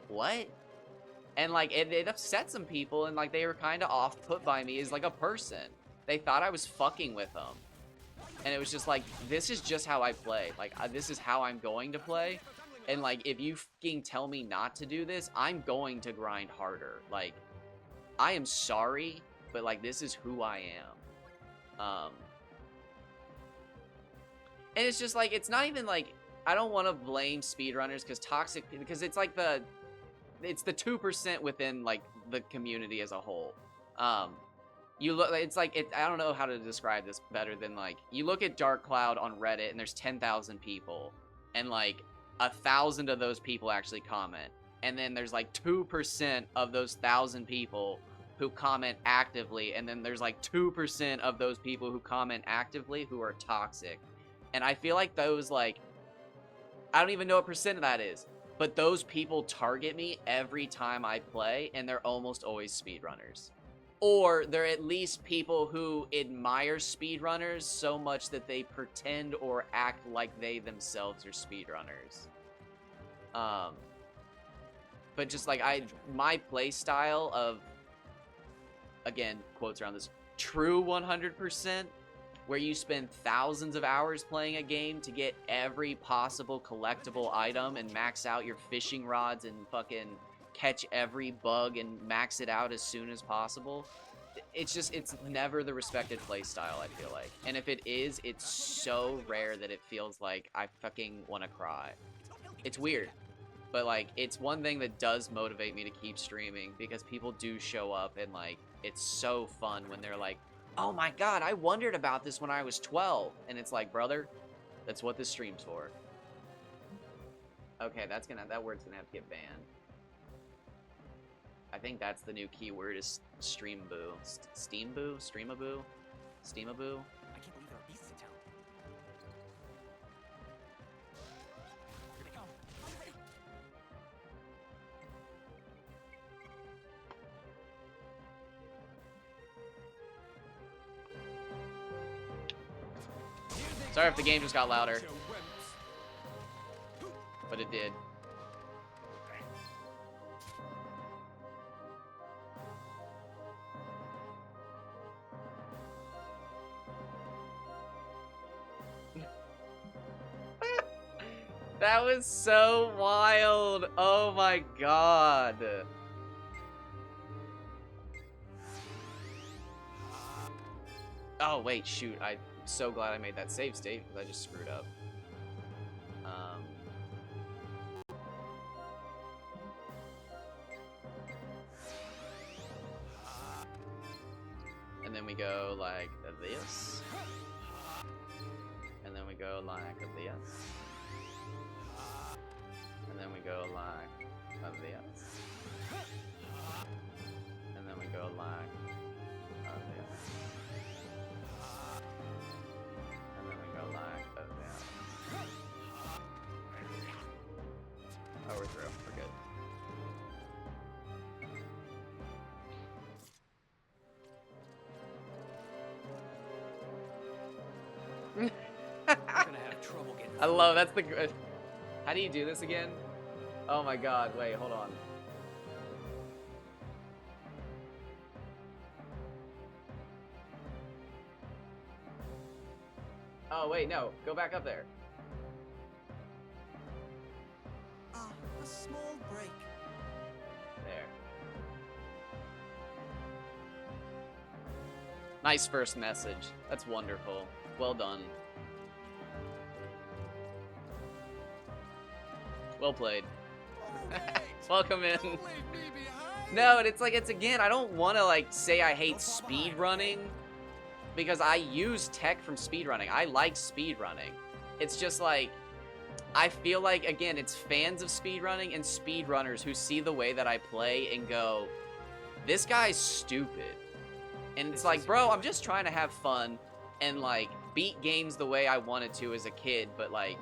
What? And, like, it upset some people, and, like, they were kind of off-put by me as, like, a person. They thought I was fucking with them. And it was just like, this is just how I play. Like, this is how I'm going to play. And, like, if you fucking tell me not to do this, I'm going to grind harder. Like, I am sorry, but, like, this is who I am. And it's just, like, it's not even, like, I don't want to blame speedrunners because toxic, because it's, like, it's the 2% within, like, the community as a whole. You look, it's like, I don't know how to describe this better than, like, you look at Dark Cloud on Reddit and there's 10,000 people, and, like, 1,000 of those people actually comment. And then there's, like, 2% of those 1,000 people who comment actively, and then there's, like, 2% of those people who comment actively who are toxic. And I feel like those, like, I don't even know what percent of that is, but those people target me every time I play, and they're almost always speedrunners. Or they're at least people who admire speedrunners so much that they pretend or act like they themselves are speedrunners. But just like my play style of, again, quotes around this, true 100%, where you spend thousands of hours playing a game to get every possible collectible item and max out your fishing rods and fucking catch every bug and max it out as soon as possible. It's never the respected playstyle, I feel like. And if it is, it's so rare that it feels like I fucking want to cry. It's weird. But, like, it's one thing that does motivate me to keep streaming, because people do show up and, like, it's so fun when they're like, oh my god, I wondered about this when I was 12. And it's like, brother, that's what this stream's for. Okay, that word's gonna have to get banned. I think that's the new keyword is streamboo. Steamboo? Streamaboo? Steamaboo? I can't believe there are beasts in town. Here they come. Are you ready? Sorry if the game just got louder. But it did. That was so wild. Oh my god. Oh wait, shoot. I'm so glad I made that save state because I just screwed up. And then we go like this. And then we go like this. And then we go like this. And then we go like this. And then we go like this. Oh, we're through. We're good. I'm gonna have trouble getting I love that's the. How do you do this again? Oh my god! Wait, hold on. Oh wait, no. Go back up there. Ah, a small break. There. Nice first message. That's wonderful. Well done. Well played. Welcome in. No, and it's like, it's again, I don't want to like say I hate speedrunning because I use tech from speedrunning. I like speedrunning. It's just like, I feel like, again, it's fans of speedrunning and speedrunners who see the way that I play and go, this guy's stupid. And it's like, bro, I'm just trying to have fun and like beat games the way I wanted to as a kid, but like,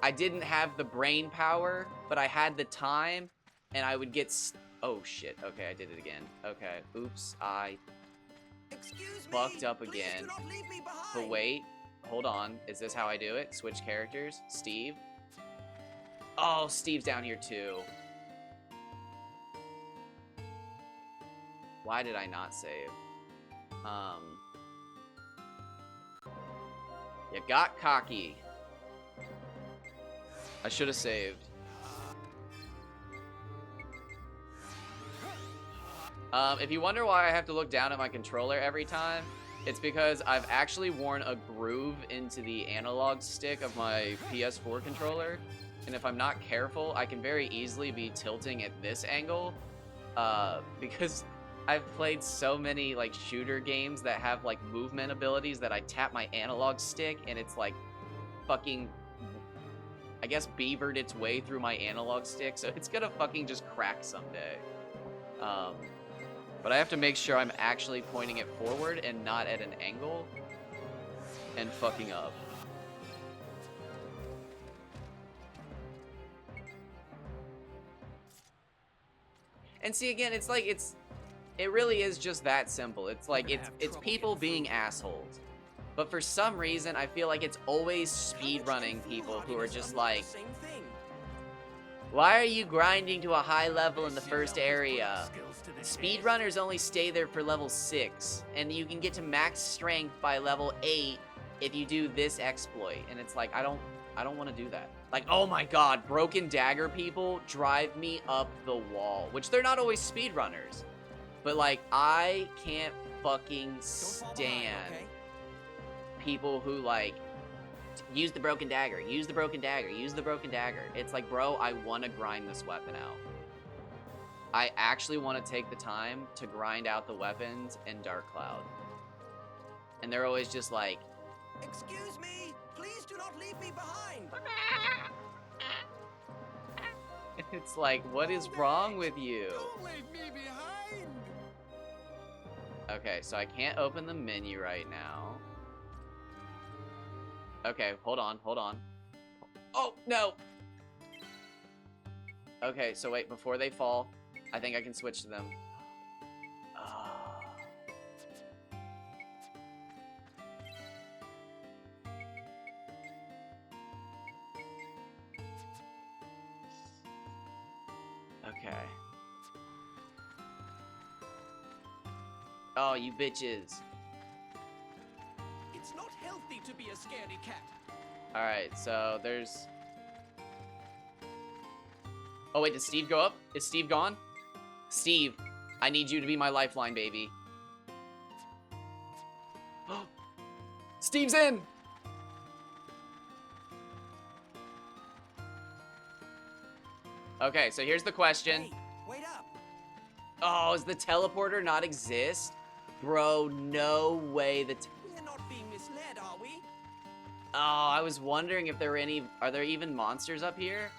I didn't have the brain power, but I had the time, and I would get oh shit, okay, I did it again. Okay, oops, I fucked up again. But wait, hold on, is this how I do it? Switch characters, Steve. Oh, Steve's down here too. Why did I not save? You got cocky. I should have saved. If you wonder why I have to look down at my controller every time, it's because I've actually worn a groove into the analog stick of my PS4 controller. And if I'm not careful, I can very easily be tilting at this angle. Because I've played so many like shooter games that have like movement abilities that I tap my analog stick and it's like fucking, I guess, beavered its way through my analog stick, so it's gonna fucking just crack someday. But I have to make sure I'm actually pointing it forward and not at an angle and fucking up. And see, again, it's like, it really is just that simple. It's like, it's people being assholes. But for some reason, I feel like it's always speedrunning people who are just like, why are you grinding to a high level in the first area? Speedrunners only stay there for level 6, and you can get to max strength by level 8 if you do this exploit. And it's like, I don't I don't want to do that. Like, oh my god, broken dagger people drive me up the wall. Which they're not always speedrunners. But, like, I can't fucking stand people who, like, use the broken dagger, use the broken dagger, use the broken dagger. It's like, bro, I want to grind this weapon out. I actually want to take the time to grind out the weapons in Dark Cloud. And they're always just like, excuse me, please do not leave me behind. it's like, what is wrong with you? Don't leave me behind. Okay, so I can't open the menu right now. Okay, hold on, hold on. Oh, no! Okay, so wait, before they fall, I think I can switch to them. Okay. Oh, you bitches. It's not healthy to be a scaredy cat. Alright, so there's... Oh wait, did Steve go up? Is Steve gone? Steve, I need you to be my lifeline, baby. Steve's in! Okay, so here's the question. Hey, wait up. Oh, does the teleporter not exist? Bro, no way the... We're not being misled, are we? Oh, I was wondering if there were any... Are there even monsters up here?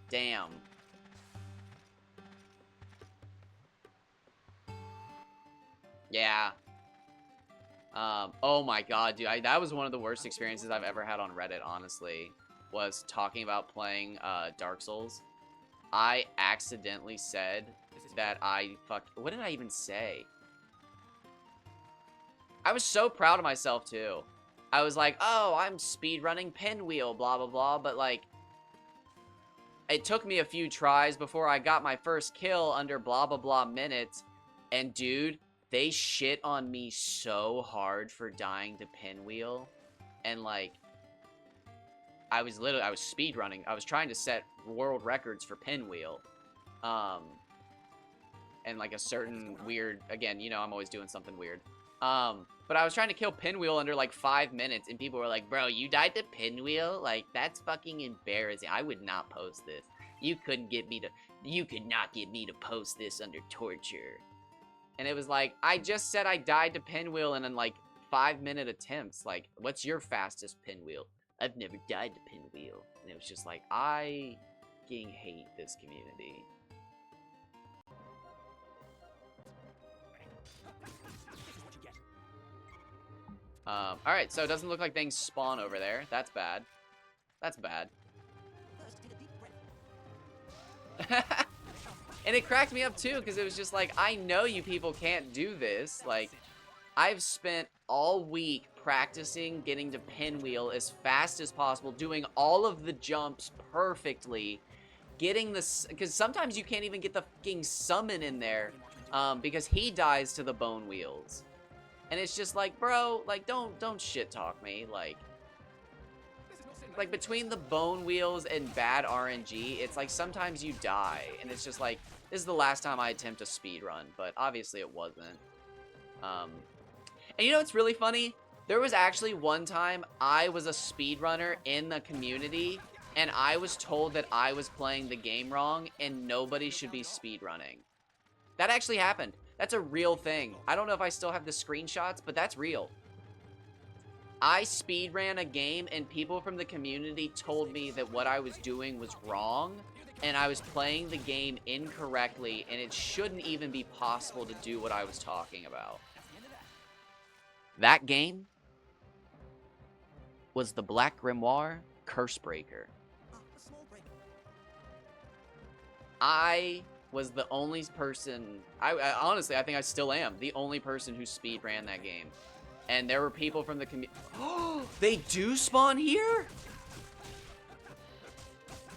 Damn. Yeah. Oh my god, dude. That was one of the worst experiences I've ever had on Reddit, honestly. Was talking about playing Dark Souls. I accidentally said that what did I even say? I was so proud of myself, too. I was like, oh, I'm speedrunning Pinwheel, blah, blah, blah. But, like, it took me a few tries before I got my first kill under blah, blah, blah minutes. And, dude, they shit on me so hard for dying to Pinwheel. And, like, I was speedrunning. I was trying to set world records for Pinwheel. And, like, a certain weird... Again, you know I'm always doing something weird. But I was trying to kill Pinwheel under, like, 5 minutes. And people were like, bro, you died to Pinwheel? Like, that's fucking embarrassing. I would not post this. You could not get me to post this under torture. And it was like, I just said I died to Pinwheel and in, like, 5-minute attempts. Like, what's your fastest Pinwheel? I've never died to Pinwheel. And it was just like, I fucking hate this community. Alright, so it doesn't look like things spawn over there. That's bad. That's bad. First, take a deep breath. And it cracked me up, too, because it was just like, I know you people can't do this. Like, I've spent all week practicing getting to Pinwheel as fast as possible, doing all of the jumps perfectly, getting this, because sometimes you can't even get the fucking summon in there, because he dies to the bone wheels. And it's just like, bro, like, don't shit talk me, like between the bone wheels and bad RNG, it's like sometimes you die, and it's just like, this is the last time I attempt a speed run, but obviously it wasn't. And you know what's really funny? There was actually one time I was a speedrunner in the community, and I was told that I was playing the game wrong, and nobody should be speedrunning. That actually happened. That's a real thing. I don't know if I still have the screenshots, but that's real. I speedran a game, and people from the community told me that what I was doing was wrong, and I was playing the game incorrectly, and it shouldn't even be possible to do what I was talking about. That game was the Black Grimoire Cursebreaker. A small break. I was the only person, I honestly, I think I still am, the only person who speedran that game. And there were people from the community. Oh, they do spawn here?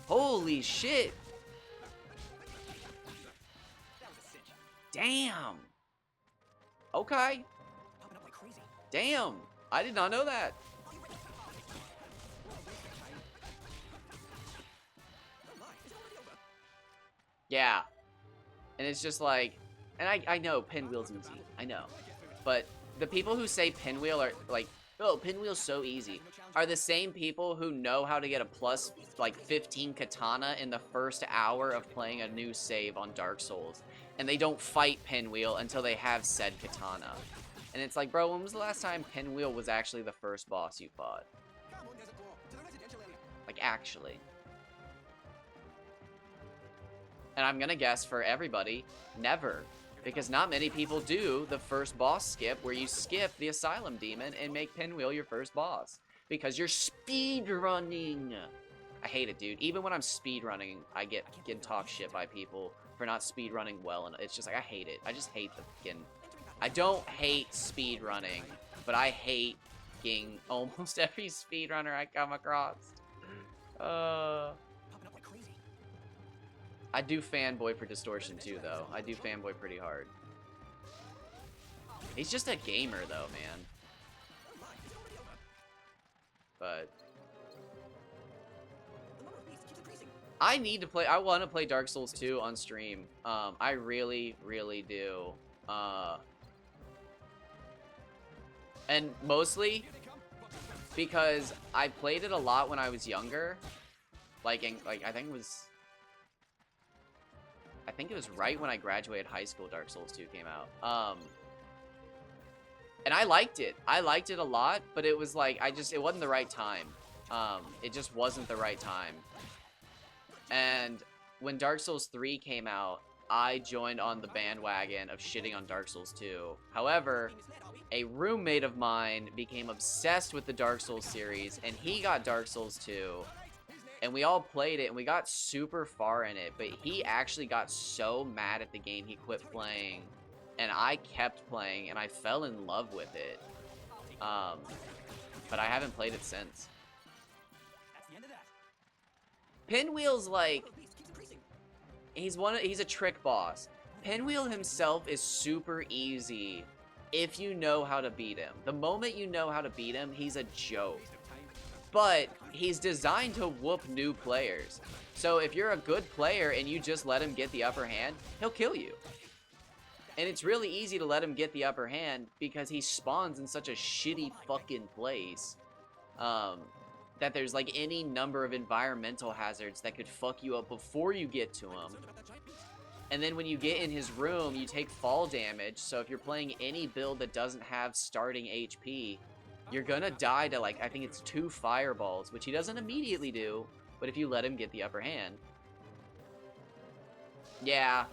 Holy shit. Damn. Okay. Damn! I did not know that. Are you ready? Oh my, is it already over? Yeah. And it's just like, and I know Pinwheel's easy. I know. But the people who say Pinwheel are like, oh, Pinwheel's so easy, are the same people who know how to get a plus like 15 katana in the first hour of playing a new save on Dark Souls. And they don't fight Pinwheel until they have said katana. And it's like, bro, when was the last time Pinwheel was actually the first boss you fought? Come on, Desert Claw, to the residential area. Like, actually. And I'm gonna guess for everybody, never. Because not many people do the first boss skip where you skip the Asylum Demon and make Pinwheel your first boss. Because you're speed running. I hate it, dude. Even when I'm speed running, I get talked shit by people for not speed running well. And it's just like, I hate it. I just hate the fucking... I don't hate speed running, but I hate fucking almost every speedrunner I come across. Popping up like crazy. I do fanboy for Distortion too, though. I do fanboy pretty hard. He's just a gamer, though, man. Oh my, is it already over? But The number of beasts keeps increasing. I need to play. I want to play Dark Souls 2 on stream. I really, really do. And mostly because I played it a lot when I was younger. I think it was right when I graduated high school Dark Souls 2 came out. And I liked it. I liked it a lot, but it was like it wasn't the right time. It just wasn't the right time. And when Dark Souls 3 came out, I joined on the bandwagon of shitting on Dark Souls 2. However, a roommate of mine became obsessed with the Dark Souls series, and he got Dark Souls 2, and we all played it, and we got super far in it, but he actually got so mad at the game he quit playing, and I kept playing, and I fell in love with it. But I haven't played it since. That's the end of that. Pinwheel's like... The number of beasts keeps increasing. He's a trick boss. Pinwheel himself is super easy if you know how to beat him. The moment you know how to beat him, he's a joke. Waste of time. But he's designed to whoop new players. So if you're a good player and you just let him get the upper hand, he'll kill you. And it's really easy to let him get the upper hand because he spawns in such a shitty fucking place. That there's like any number of environmental hazards that could fuck you up before you get to him. Concerned about that giant beast. And then when you get in his room, you take fall damage. So if you're playing any build that doesn't have starting HP, you're gonna die to like, I think it's 2 fireballs, which he doesn't immediately do, but if you let him get the upper hand. Yeah,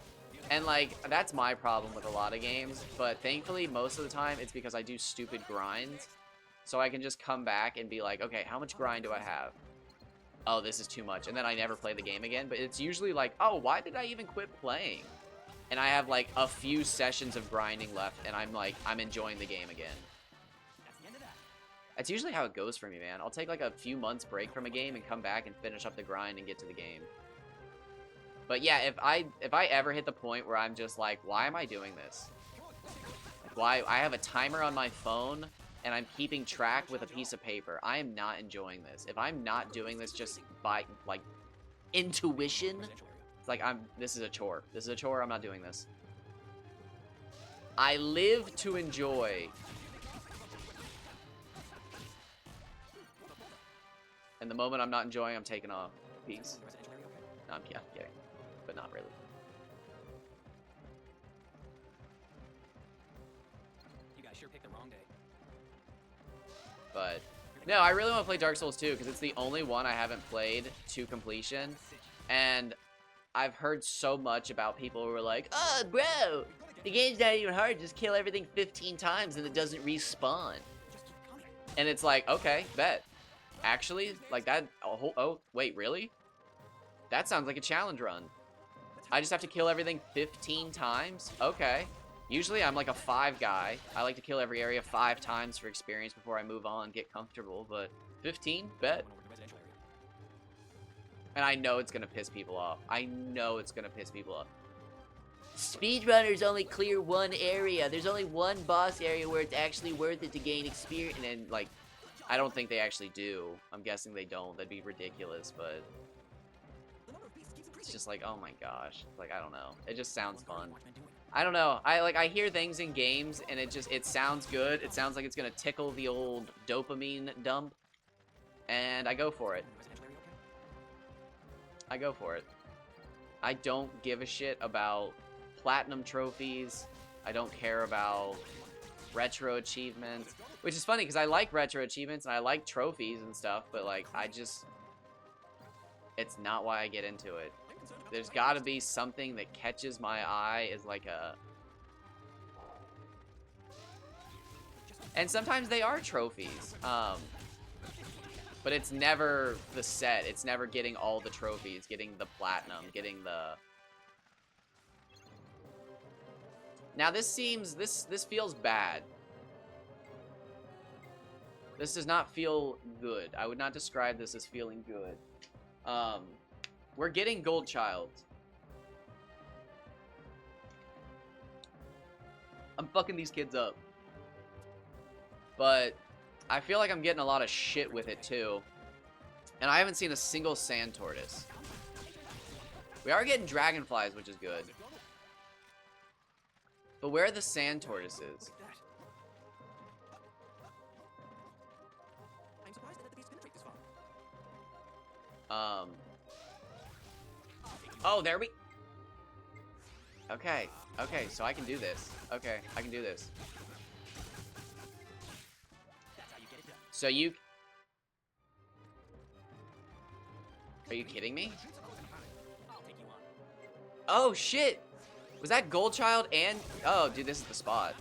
and like, that's my problem with a lot of games, but thankfully most of the time it's because I do stupid grinds. So I can just come back and be like, okay, how much grind do I have? Oh, this is too much. And then I never play the game again. But it's usually like, oh, why did I even quit playing? And I have like a few sessions of grinding left. And I'm like, I'm enjoying the game again. That's the end of that. That's usually how it goes for me, man. I'll take like a few months break from a game and come back and finish up the grind and get to the game. But yeah, if I ever hit the point where I'm just like, why am I doing this? Like, why? I have a timer on my phone and I'm keeping track with a piece of paper. I am not enjoying this. If I'm not doing this just by, like, intuition, Residential area. it's like, this is a chore. This is a chore, I'm not doing this. I live to enjoy. And the moment I'm not enjoying, I'm taking off. Peace. Residential area, okay. No, I'm kidding. But not really. You guys sure picked the wrong day. But no, I really want to play Dark Souls 2 because it's the only one I haven't played to completion. And I've heard so much about people who are like, oh, bro, the game's not even hard. Just kill everything 15 times and it doesn't respawn. Just keep coming. And it's like, okay, bet. Actually, like that, oh, wait, really? That sounds like a challenge run. I just have to kill everything 15 times? Okay. Usually I'm like a 5 guy. I like to kill every area 5 times for experience before I move on, get comfortable, but 15? Bet. Going over to the residential area. And I know it's gonna piss people off. I know it's gonna piss people off. speedrunners only clear one area. There's only one boss area where it's actually worth it to gain experience. And then, like, I don't think they actually do. I'm guessing they don't. That'd be ridiculous, but it's just like, oh my gosh. Like, I don't know. It just sounds fun. I don't know. I hear things in games and it sounds good. It sounds like it's gonna tickle the old dopamine dump. And I go for it. I go for it. I don't give a shit about platinum trophies. I don't care about retro achievements. Which is funny because I like retro achievements and I like trophies and stuff, but like it's not why I get into it. There's gotta be something that catches my eye as like a... And sometimes they are trophies. But it's never the set. It's never getting all the trophies, getting the platinum, getting the... Now this feels bad. This does not feel good. I would not describe this as feeling good. We're getting Gold Child. I'm fucking these kids up. But I feel like I'm getting a lot of shit with it too. And I haven't seen a single sand tortoise. We are getting dragonflies, which is good. But where are the sand tortoises? I'm surprised they let the beast penetrate this far. Oh, there we... Okay. Okay, so I can do this. Okay, I can do this. So you... Are you kidding me? Oh, shit! Was that Gold Child and... Oh, dude, this is the spot.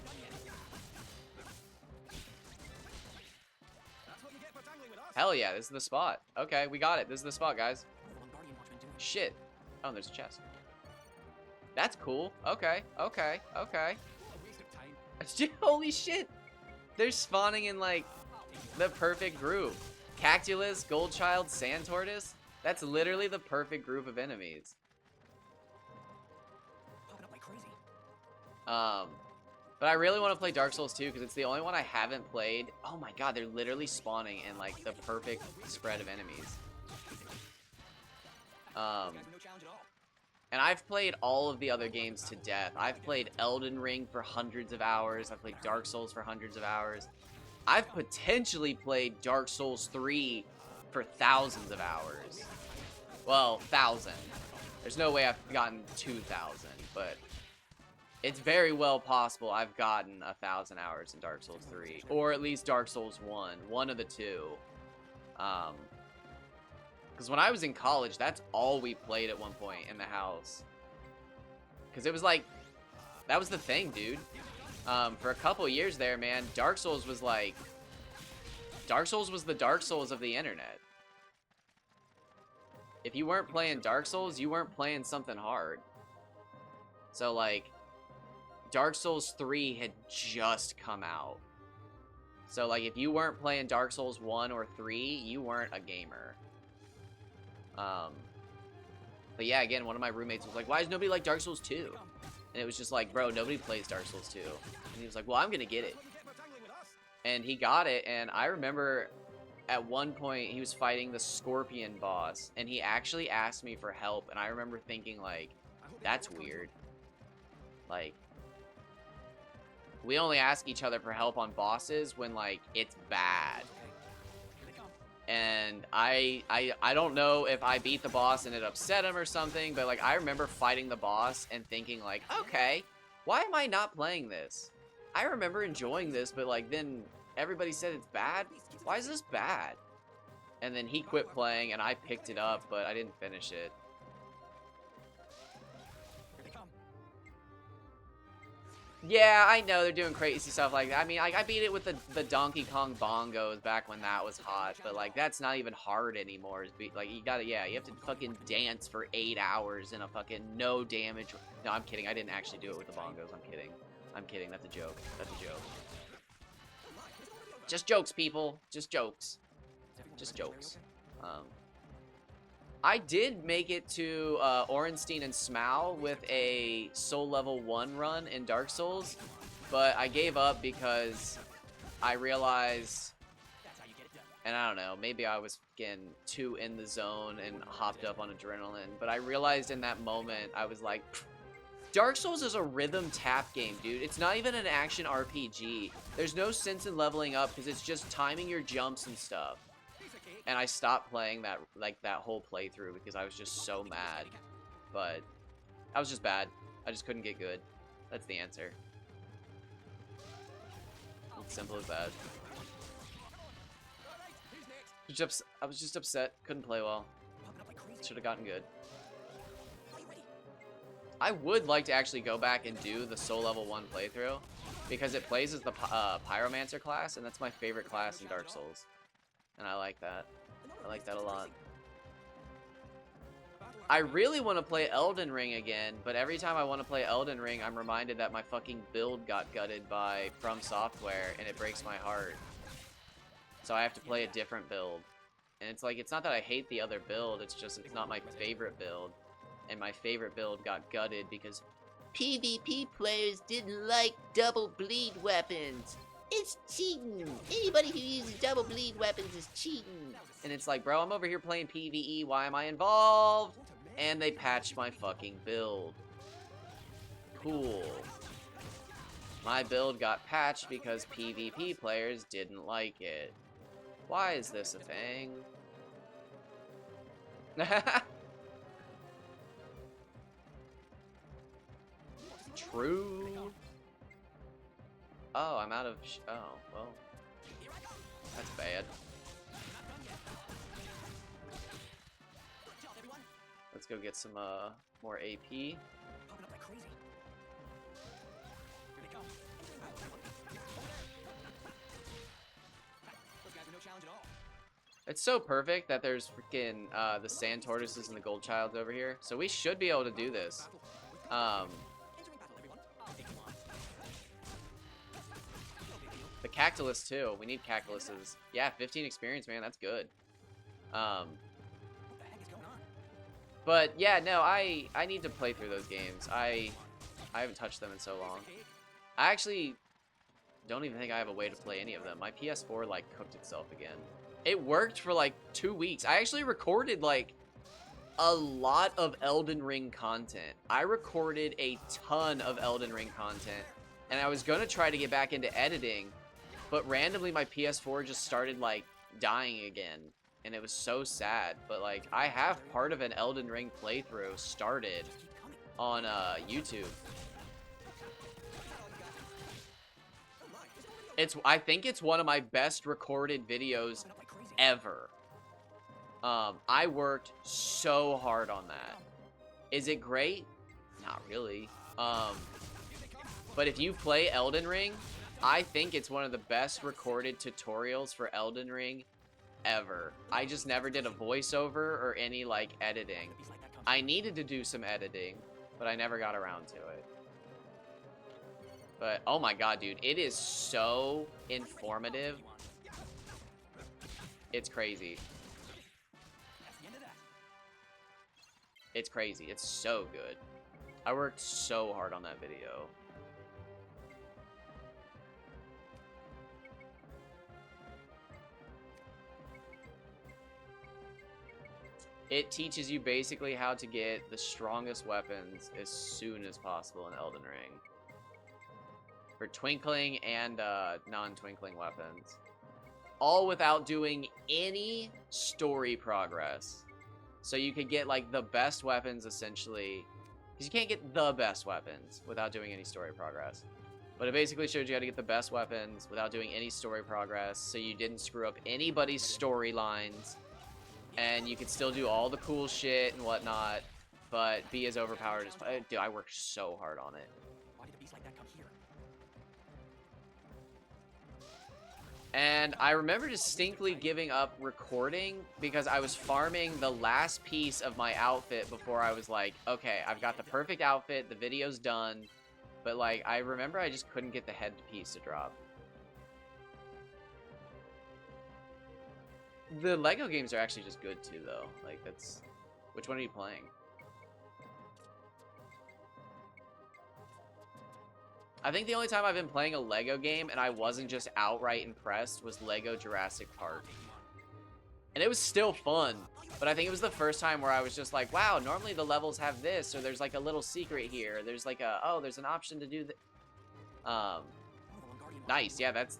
Hell yeah, this is the spot. Okay, we got it. This is the spot, guys. Shit. Oh, there's a chest. That's cool. Okay, okay, okay. Holy shit! They're spawning in, like, the perfect group. Cactulus, Gold Child, Sand Tortoise. That's literally the perfect group of enemies. But I really want to play Dark Souls 2 because it's the only one I haven't played. Oh my god, they're literally spawning in, like, the perfect spread of enemies. And I've played all of the other games to death. I've played Elden Ring for hundreds of hours. I've played Dark Souls for hundreds of hours. I've potentially played Dark Souls 3 for thousands of hours. Well, 1,000. There's no way I've gotten 2,000, but it's very well possible I've gotten 1,000 hours in Dark Souls 3. Or at least Dark Souls 1. One of the two. Because when I was in college, that's all we played at one point in the house. Because it was like, that was the thing, dude. For a couple years there, man, Dark Souls was like, Dark Souls was the Dark Souls of the internet. If you weren't playing Dark Souls, you weren't playing something hard. So like, Dark Souls 3 had just come out. So like, if you weren't playing Dark Souls 1 or 3, you weren't a gamer. But yeah, again, one of my roommates was like, why does nobody like Dark Souls 2? And it was just like, bro, nobody plays Dark Souls 2. And he was like, well, I'm gonna get it. And he got it, and I remember at one point he was fighting the Scorpion boss, and he actually asked me for help, and I remember thinking, like, that's weird. Like, we only ask each other for help on bosses when, like, it's bad. And I don't know if I beat the boss and it upset him or something, but like I remember fighting the boss and thinking like, okay, why am I not playing this? I remember enjoying this, but like then everybody said it's bad. Why is this bad? And then he quit playing and I picked it up, but I didn't finish it. Yeah, I know they're doing crazy stuff like that. I mean, I beat it with the Donkey Kong bongos back when that was hot, but like that's not even hard anymore. Like you gotta, yeah, you have to fucking dance for 8 hours in a fucking no damage. No, I'm kidding. I didn't actually do it with the bongos. I'm kidding. I'm kidding. That's a joke. That's a joke. Just jokes, people. Just jokes. Just jokes. I did make it to Orenstein and Smough with a Soul Level 1 run in Dark Souls, but I gave up because I realized, and I don't know, maybe I was getting too in the zone and hopped up on adrenaline, but I realized in that moment, I was like, Dark Souls is a rhythm tap game, dude. It's not even an action RPG. There's no sense in leveling up because it's just timing your jumps and stuff. And I stopped playing that, like, that whole playthrough because I was just so mad. But I was just bad. I just couldn't get good. That's the answer. It's simple as that. I was just upset. Couldn't play well. Should have gotten good. I would like to actually go back and do the Soul Level 1 playthrough because it plays as the Pyromancer class, and that's my favorite class in Dark Souls. And I like that. I like that a lot. I really want to play Elden Ring again, but every time I want to play Elden Ring, I'm reminded that my fucking build got gutted by From Software, and it breaks my heart. So I have to play a different build. And it's like, it's not that I hate the other build, it's just it's not my favorite build. And my favorite build got gutted because PvP players didn't like double bleed weapons. It's cheating. Anybody who uses double bleed weapons is cheating. And it's like, bro, I'm over here playing PvE. Why am I involved? And they patched my fucking build. Cool. My build got patched because PvP players didn't like it. Why is this a thing? True. Oh, I'm out of oh, well. That's bad. Let's go get some more AP. It's so perfect that there's freaking the sand tortoises and the gold childs over here. So we should be able to do this. The Cactulus too. We need Cactuluses. Yeah, 15 experience, man. That's good. But yeah, no, I need to play through those games. I haven't touched them in so long. I actually don't even think I have a way to play any of them. My PS4 like cooked itself again. It worked for like 2 weeks. I actually recorded like a lot of Elden Ring content. I recorded a ton of Elden Ring content, and I was gonna try to get back into editing, but randomly my PS4 just started like dying again, and it was so sad. But like, I have part of an Elden Ring playthrough started on YouTube. I think it's one of my best recorded videos ever. I worked so hard on that. Is it great? Not really. But if you play Elden Ring, I think it's one of the best recorded tutorials for Elden Ring ever. I just never did a voiceover or any like editing. I needed to do some editing, but I never got around to it. But oh my god, dude, it is so informative. It's crazy. It's crazy. It's so good. I worked so hard on that video. It teaches you basically how to get the strongest weapons as soon as possible in Elden Ring. For twinkling and non-twinkling weapons. All without doing any story progress. So you could get like the best weapons essentially. Because you can't get the best weapons without doing any story progress. But it basically showed you how to get the best weapons without doing any story progress. So you didn't screw up anybody's storylines. And you could still do all the cool shit and whatnot. But be as overpowered as... Dude, I worked so hard on it. And I remember distinctly giving up recording because I was farming the last piece of my outfit before I was like, okay, I've got the perfect outfit, the video's done. But like, I remember I just couldn't get the headpiece to drop. The Lego games are actually just good too, though. Like, Which one are you playing? I think the only time I've been playing a Lego game and I wasn't just outright impressed was Lego Jurassic Park. And it was still fun, but I think it was the first time where I was just like, wow, normally the levels have this, or there's like a little secret here. There's like a, oh, there's an option to do that. Nice. Yeah, that's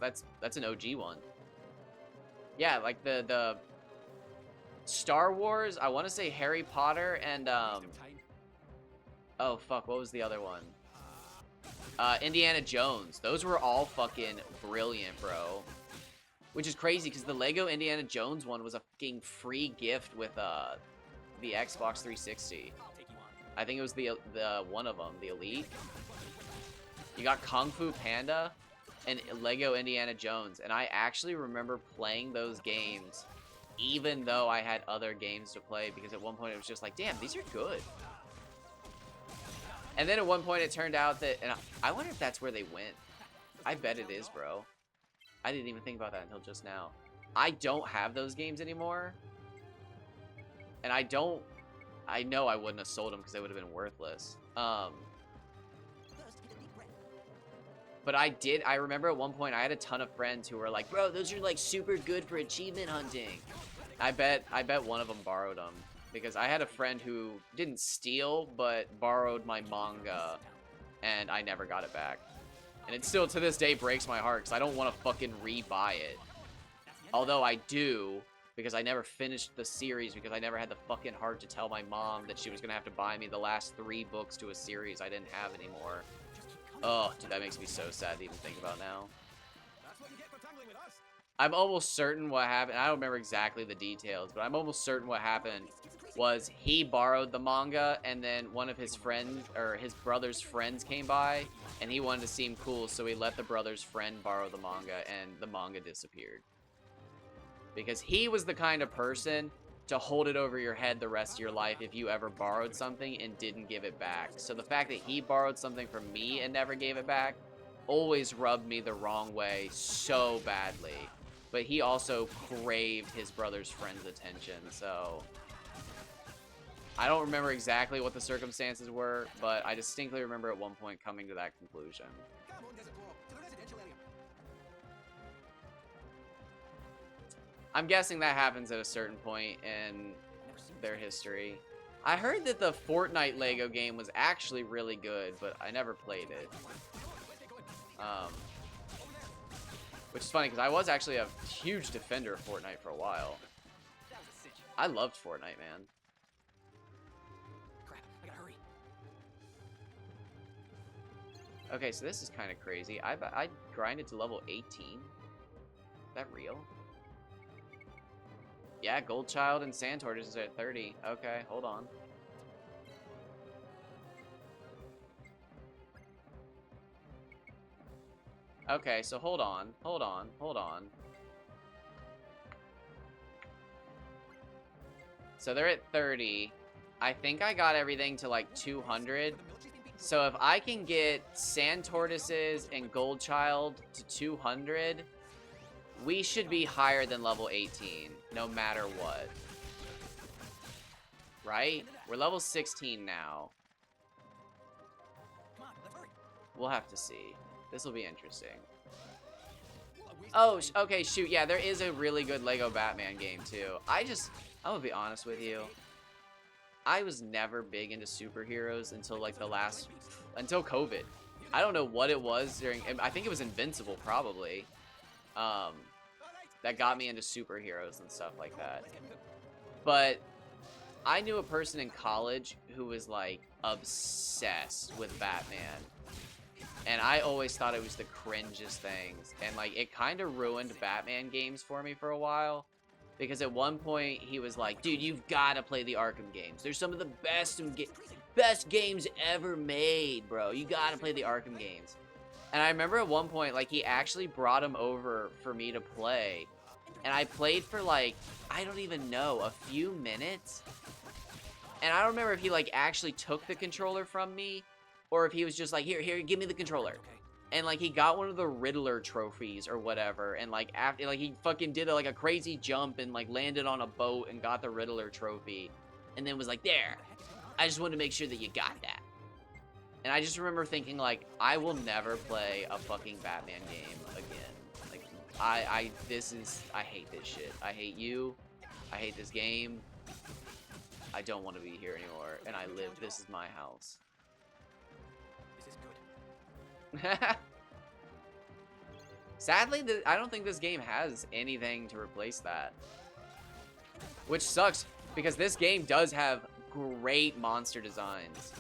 an OG one. Yeah, like the Star Wars, I want to say Harry Potter and oh fuck, what was the other one? Indiana Jones. Those were all fucking brilliant, bro. Which is crazy because the Lego Indiana Jones one was a fucking free gift with the Xbox 360. I think it was the one of them, the Elite. You got Kung Fu Panda and Lego Indiana Jones, and I actually remember playing those games even though I had other games to play, because at one point it was just like, damn, these are good. And then at one point it turned out that, and I wonder if that's where they went. I bet it is, bro. I didn't even think about that until just now. I don't have those games anymore. And I know I wouldn't have sold them because they would have been worthless. But I remember at one point I had a ton of friends who were like, bro, those are like super good for achievement hunting. I bet one of them borrowed them. Because I had a friend who didn't steal, but borrowed my manga, and I never got it back. And it still, to this day, breaks my heart, because I don't want to fucking re-buy it. Although I do, because I never finished the series, because I never had the fucking heart to tell my mom that she was going to have to buy me the last 3 books to a series I didn't have anymore. Oh, dude, that makes me so sad to even think about now. I'm almost certain what happened. I don't remember exactly the details, but I'm almost certain what happened was he borrowed the manga, and then one of his friends, or his brother's friends, came by, and he wanted to seem cool, so he let the brother's friend borrow the manga, and the manga disappeared. Because he was the kind of person to hold it over your head the rest of your life if you ever borrowed something and didn't give it back. So the fact that he borrowed something from me and never gave it back always rubbed me the wrong way so badly. But he also craved his brother's friend's attention, so I don't remember exactly what the circumstances were, but I distinctly remember at one point coming to that conclusion. I'm guessing that happens at a certain point in their history. I heard that the Fortnite Lego game was actually really good, but I never played it. Which is funny, because I was actually a huge defender of Fortnite for a while. I loved Fortnite, man. Okay, so this is kind of crazy. I grinded to level 18. Is that real? Yeah, Gold Child and Sand Tortoise is at 30. Okay, hold on. Okay, so hold on. So they're at 30. I think I got everything to like 200. So if I can get Sand Tortoises and Gold Child to 200, we should be higher than level 18, no matter what. Right? We're level 16 now. We'll have to see. This will be interesting. Oh, okay, shoot. Yeah, there is a really good Lego Batman game, too. I'm gonna be honest with you. I was never big into superheroes until, like, until COVID. I don't know what it was I think it was Invincible, probably. That got me into superheroes and stuff like that. But I knew a person in college who was, like, obsessed with Batman. And I always thought it was the cringest things. And, like, it kind of ruined Batman games for me for a while. Because at one point, he was like, dude, you've got to play the Arkham games. They're some of the best games ever made, bro. You got to play the Arkham games. And I remember at one point, like, he actually brought them over for me to play. And I played for, like, I don't even know, a few minutes. And I don't remember if he, like, actually took the controller from me, or if he was just like, here, give me the controller. And, like, he got one of the Riddler trophies or whatever. And, like, after, like, he fucking did, like, a crazy jump and, like, landed on a boat and got the Riddler trophy. and then was like, there, I just wanted to make sure that you got that. And I just remember thinking, like, I will never play a fucking Batman game again. Like, I hate this shit. I hate you. I hate this game. I don't want to be here anymore. And I live, this is my house. This is good. Sadly, I don't think this game has anything to replace that. Which sucks, because this game does have great monster designs.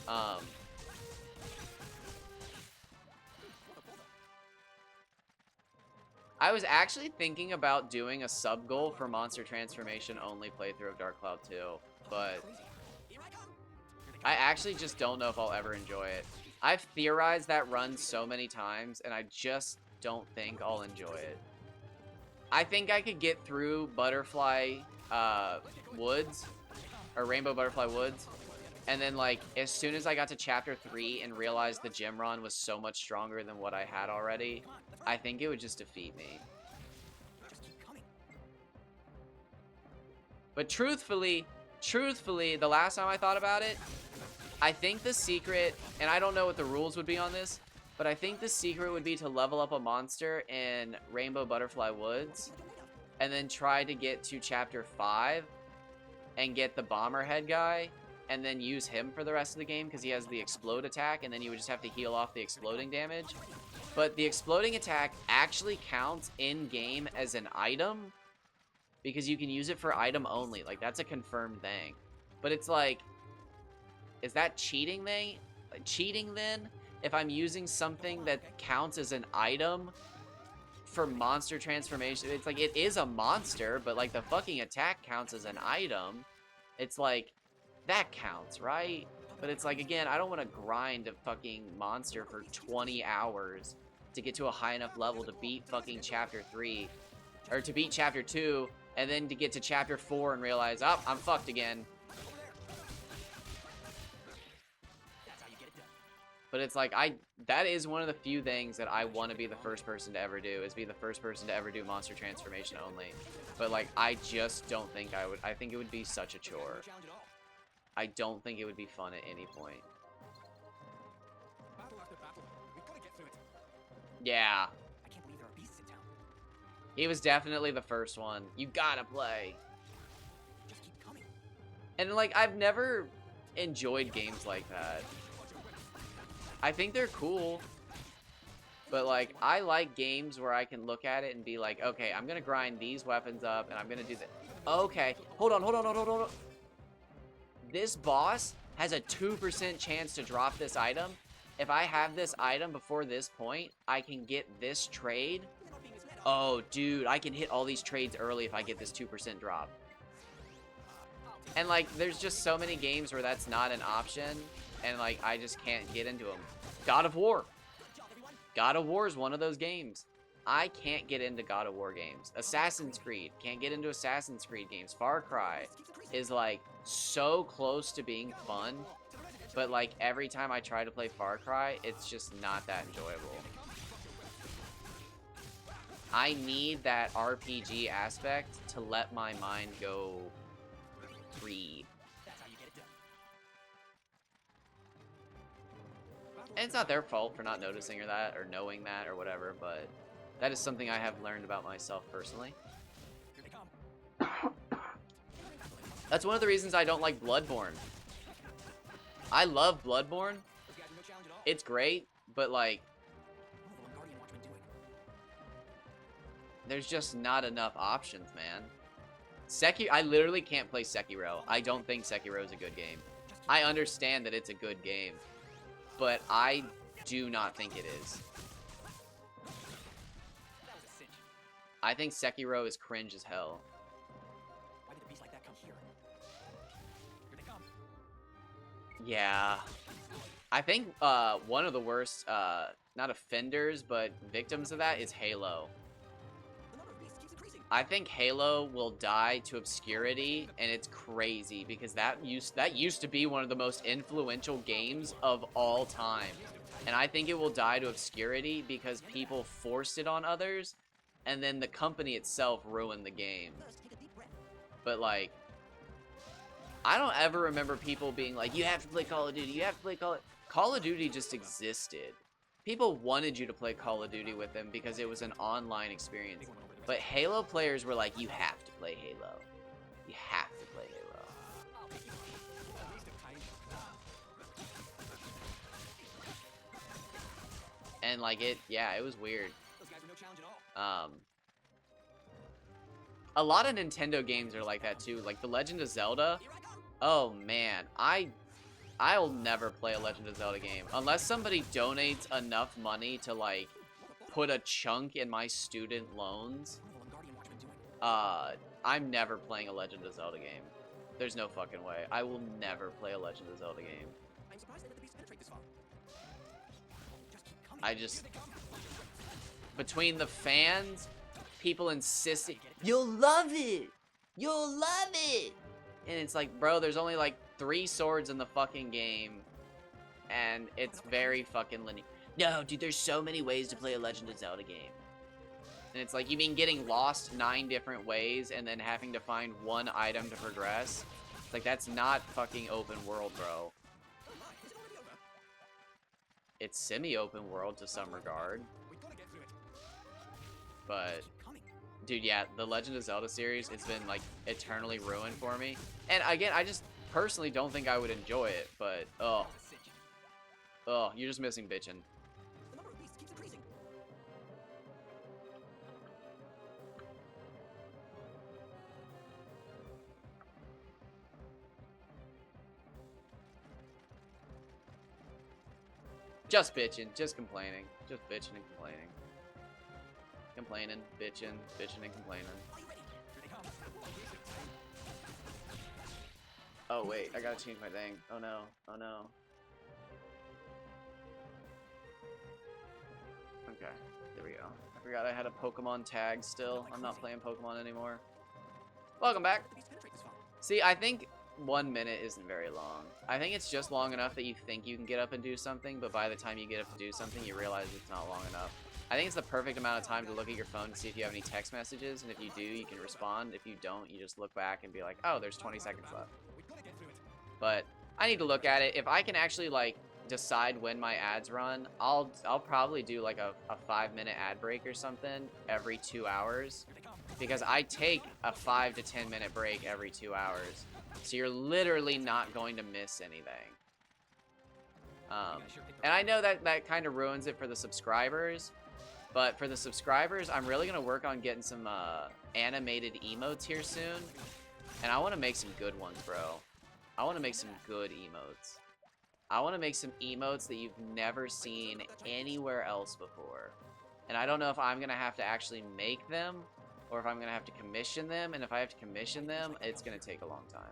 I was actually thinking about doing a sub goal for monster transformation only playthrough of Dark Cloud 2, but Here I come. I actually just don't know if I'll ever enjoy it. I've theorized that run so many times, and I just don't think I'll enjoy it. I think I could get through Butterfly Woods, or Rainbow Butterfly Woods, and then, like, as soon as I got to Chapter 3 and realized the Gymron was so much stronger than what I had already, I think it would just defeat me. Just keep coming. But truthfully, the last time I thought about it, I think the secret, and I don't know what the rules would be on this, but I think the secret would be to level up a monster in Rainbow Butterfly Woods, and then try to get to Chapter 5, and get the Bomber Head guy, and then use him for the rest of the game, because he has the Explode attack, and then you would just have to heal off the exploding damage. But the exploding attack actually counts in-game as an item, because you can use it for item only. Like, that's a confirmed thing. But it's like, is that cheating then? If I'm using something that counts as an item for monster transformation, it's like, it is a monster, but like the fucking attack counts as an item. It's like, that counts, right? But it's like, again, I don't want to grind a fucking monster for 20 hours to get to a high enough level to beat fucking Chapter 3, or to beat Chapter 2, and then to get to Chapter 4 and realize, oh, I'm fucked again. That's how you get it done. But it's like, that is one of the few things that I want to be the first person to ever do, is be the first person to ever do monster transformation only. But like, I just don't think I would. I think it would be such a chore. No challenge at all. I don't think it would be fun at any point. Battle after battle. We've got to get through it. Yeah, I can't believe there are beasts in town. he was definitely the first one. You gotta play. Just keep coming. And like, I've never enjoyed games like that. I think they're cool, but like, I like games where I can look at it and be like, okay, I'm gonna grind these weapons up, and I'm gonna do that. Okay, hold on. This boss has a 2% chance to drop this item. If I have this item before this point, I can get this trade. Oh, dude, I can hit all these trades early if I get this 2% drop. And like, there's just so many games where that's not an option, and like, I just can't get into them. God of War. God of War is one of those games. I can't get into God of War games. Assassin's Creed. Can't get into Assassin's Creed games. Far Cry is like so close to being fun, but like every time I try to play Far Cry, it's just not that enjoyable. I need that RPG aspect to let my mind go free. That's how you get it done. And it's not their fault for not noticing or that, or knowing that, or whatever, but that is something I have learned about myself personally. Here they come. That's one of the reasons I don't like Bloodborne. I love Bloodborne. Those guys are no challenge at all. It's great, but like, What are the Guardian Watchmen doing? there's just not enough options, man. I literally can't play Sekiro. I don't think Sekiro is a good game. I understand that it's a good game, but I do not think it is. That was a cinch. I think Sekiro is cringe as hell. Why did a beast like that come here? Here they come. Yeah. I think one of the worst, not offenders, but victims of that is Halo. The number of beasts keeps increasing. I think Halo will die to obscurity, and it's crazy because that used to be one of the most influential games of all time. And I think it will die to obscurity because people forced it on others, and then the company itself ruined the game. First, take a deep breath. But like, I don't ever remember people being like, you have to play Call of Duty, you have to play Call of Duty just existed. People wanted you to play Call of Duty with them because it was an online experience. But Halo players were like, you have to play Halo. You have to play Halo. And like it was weird. A lot of Nintendo games are like that too. Like The Legend of Zelda. Oh man, I'll never play a Legend of Zelda game unless somebody donates enough money to like put a chunk in my student loans. I'm never playing a Legend of Zelda game. There's no fucking way. I will never play a Legend of Zelda game. I just... Between the fans, people insisting, you'll love it! You'll love it! And it's like, bro, there's only like 3 swords in the fucking game. And it's very fucking linear. No, dude, there's so many ways to play a Legend of Zelda game. And it's like, you mean getting lost 9 different ways and then having to find 1 item to progress? It's like, that's not fucking open world, bro. It's semi-open world to some regard. But, dude, yeah, the Legend of Zelda series, it's been, like, eternally ruined for me. And, again, I just personally don't think I would enjoy it, but, oh. Oh, you're just missing bitchin'. Just bitching, just complaining, just bitching and complaining. Complaining, bitching, bitching and complaining. Oh wait, I gotta change my thing. Oh no, oh no. Okay, there we go. I forgot I had a Pokemon tag still. I'm not playing Pokemon anymore. Welcome back. See, I think 1 minute isn't very long. I think it's just long enough that you think you can get up and do something, but by the time you get up to do something, you realize it's not long enough. I think it's the perfect amount of time to look at your phone to see if you have any text messages, and if you do, you can respond. If you don't, you just look back and be like, oh, there's 20 seconds left. But I need to look at it. If I can actually, like, decide when my ads run, I'll probably do, like, a 5-minute ad break or something every 2 hours, because I take a 5 to 10 minute break every 2 hours. So you're literally not going to miss anything. And I know that kind of ruins it for the subscribers. But for the subscribers, I'm really going to work on getting some animated emotes here soon. And I want to make some good ones, bro. I want to make some good emotes. I want to make some emotes that you've never seen anywhere else before. And I don't know if I'm going to have to actually make them, or if I'm going to have to commission them. And if I have to commission them, it's going to take a long time.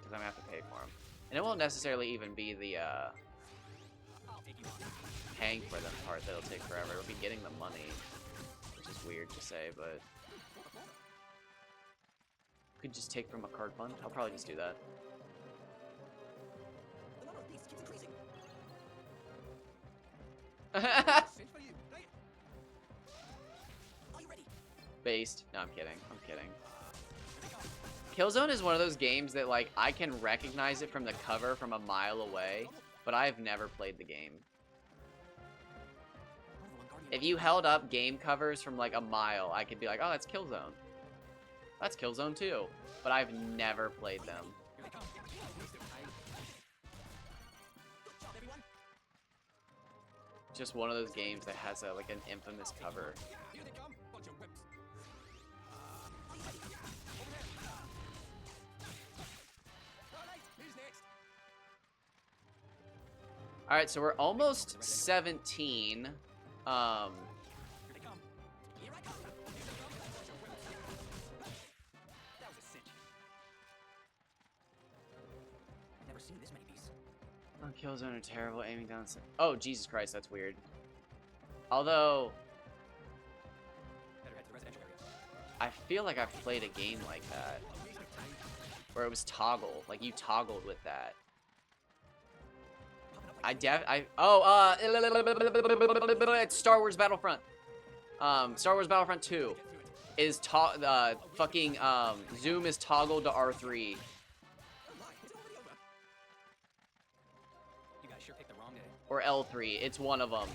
I'm gonna have to pay for them, and it won't necessarily even be the paying for them part that'll take forever. It'll be getting the money, which is weird to say, but could just take from a card fund. I'll probably just do that. Based. No, I'm kidding. I'm kidding. Killzone is one of those games that, like, I can recognize it from the cover from a mile away, but I've never played the game. If you held up game covers from, like, a mile, I could be like, oh, that's Killzone. That's Killzone too. But I've never played them. Just one of those games that has, like, an infamous cover. Alright, so we're almost 17. Oh, Killzone are terrible, aiming down. Oh, Jesus Christ, that's weird. Although, I feel like I've played a game like that, where it was toggle, like you toggled with that. It's Star Wars Battlefront. Star Wars Battlefront 2 is zoom is toggled to R3. or L3. It's one of them.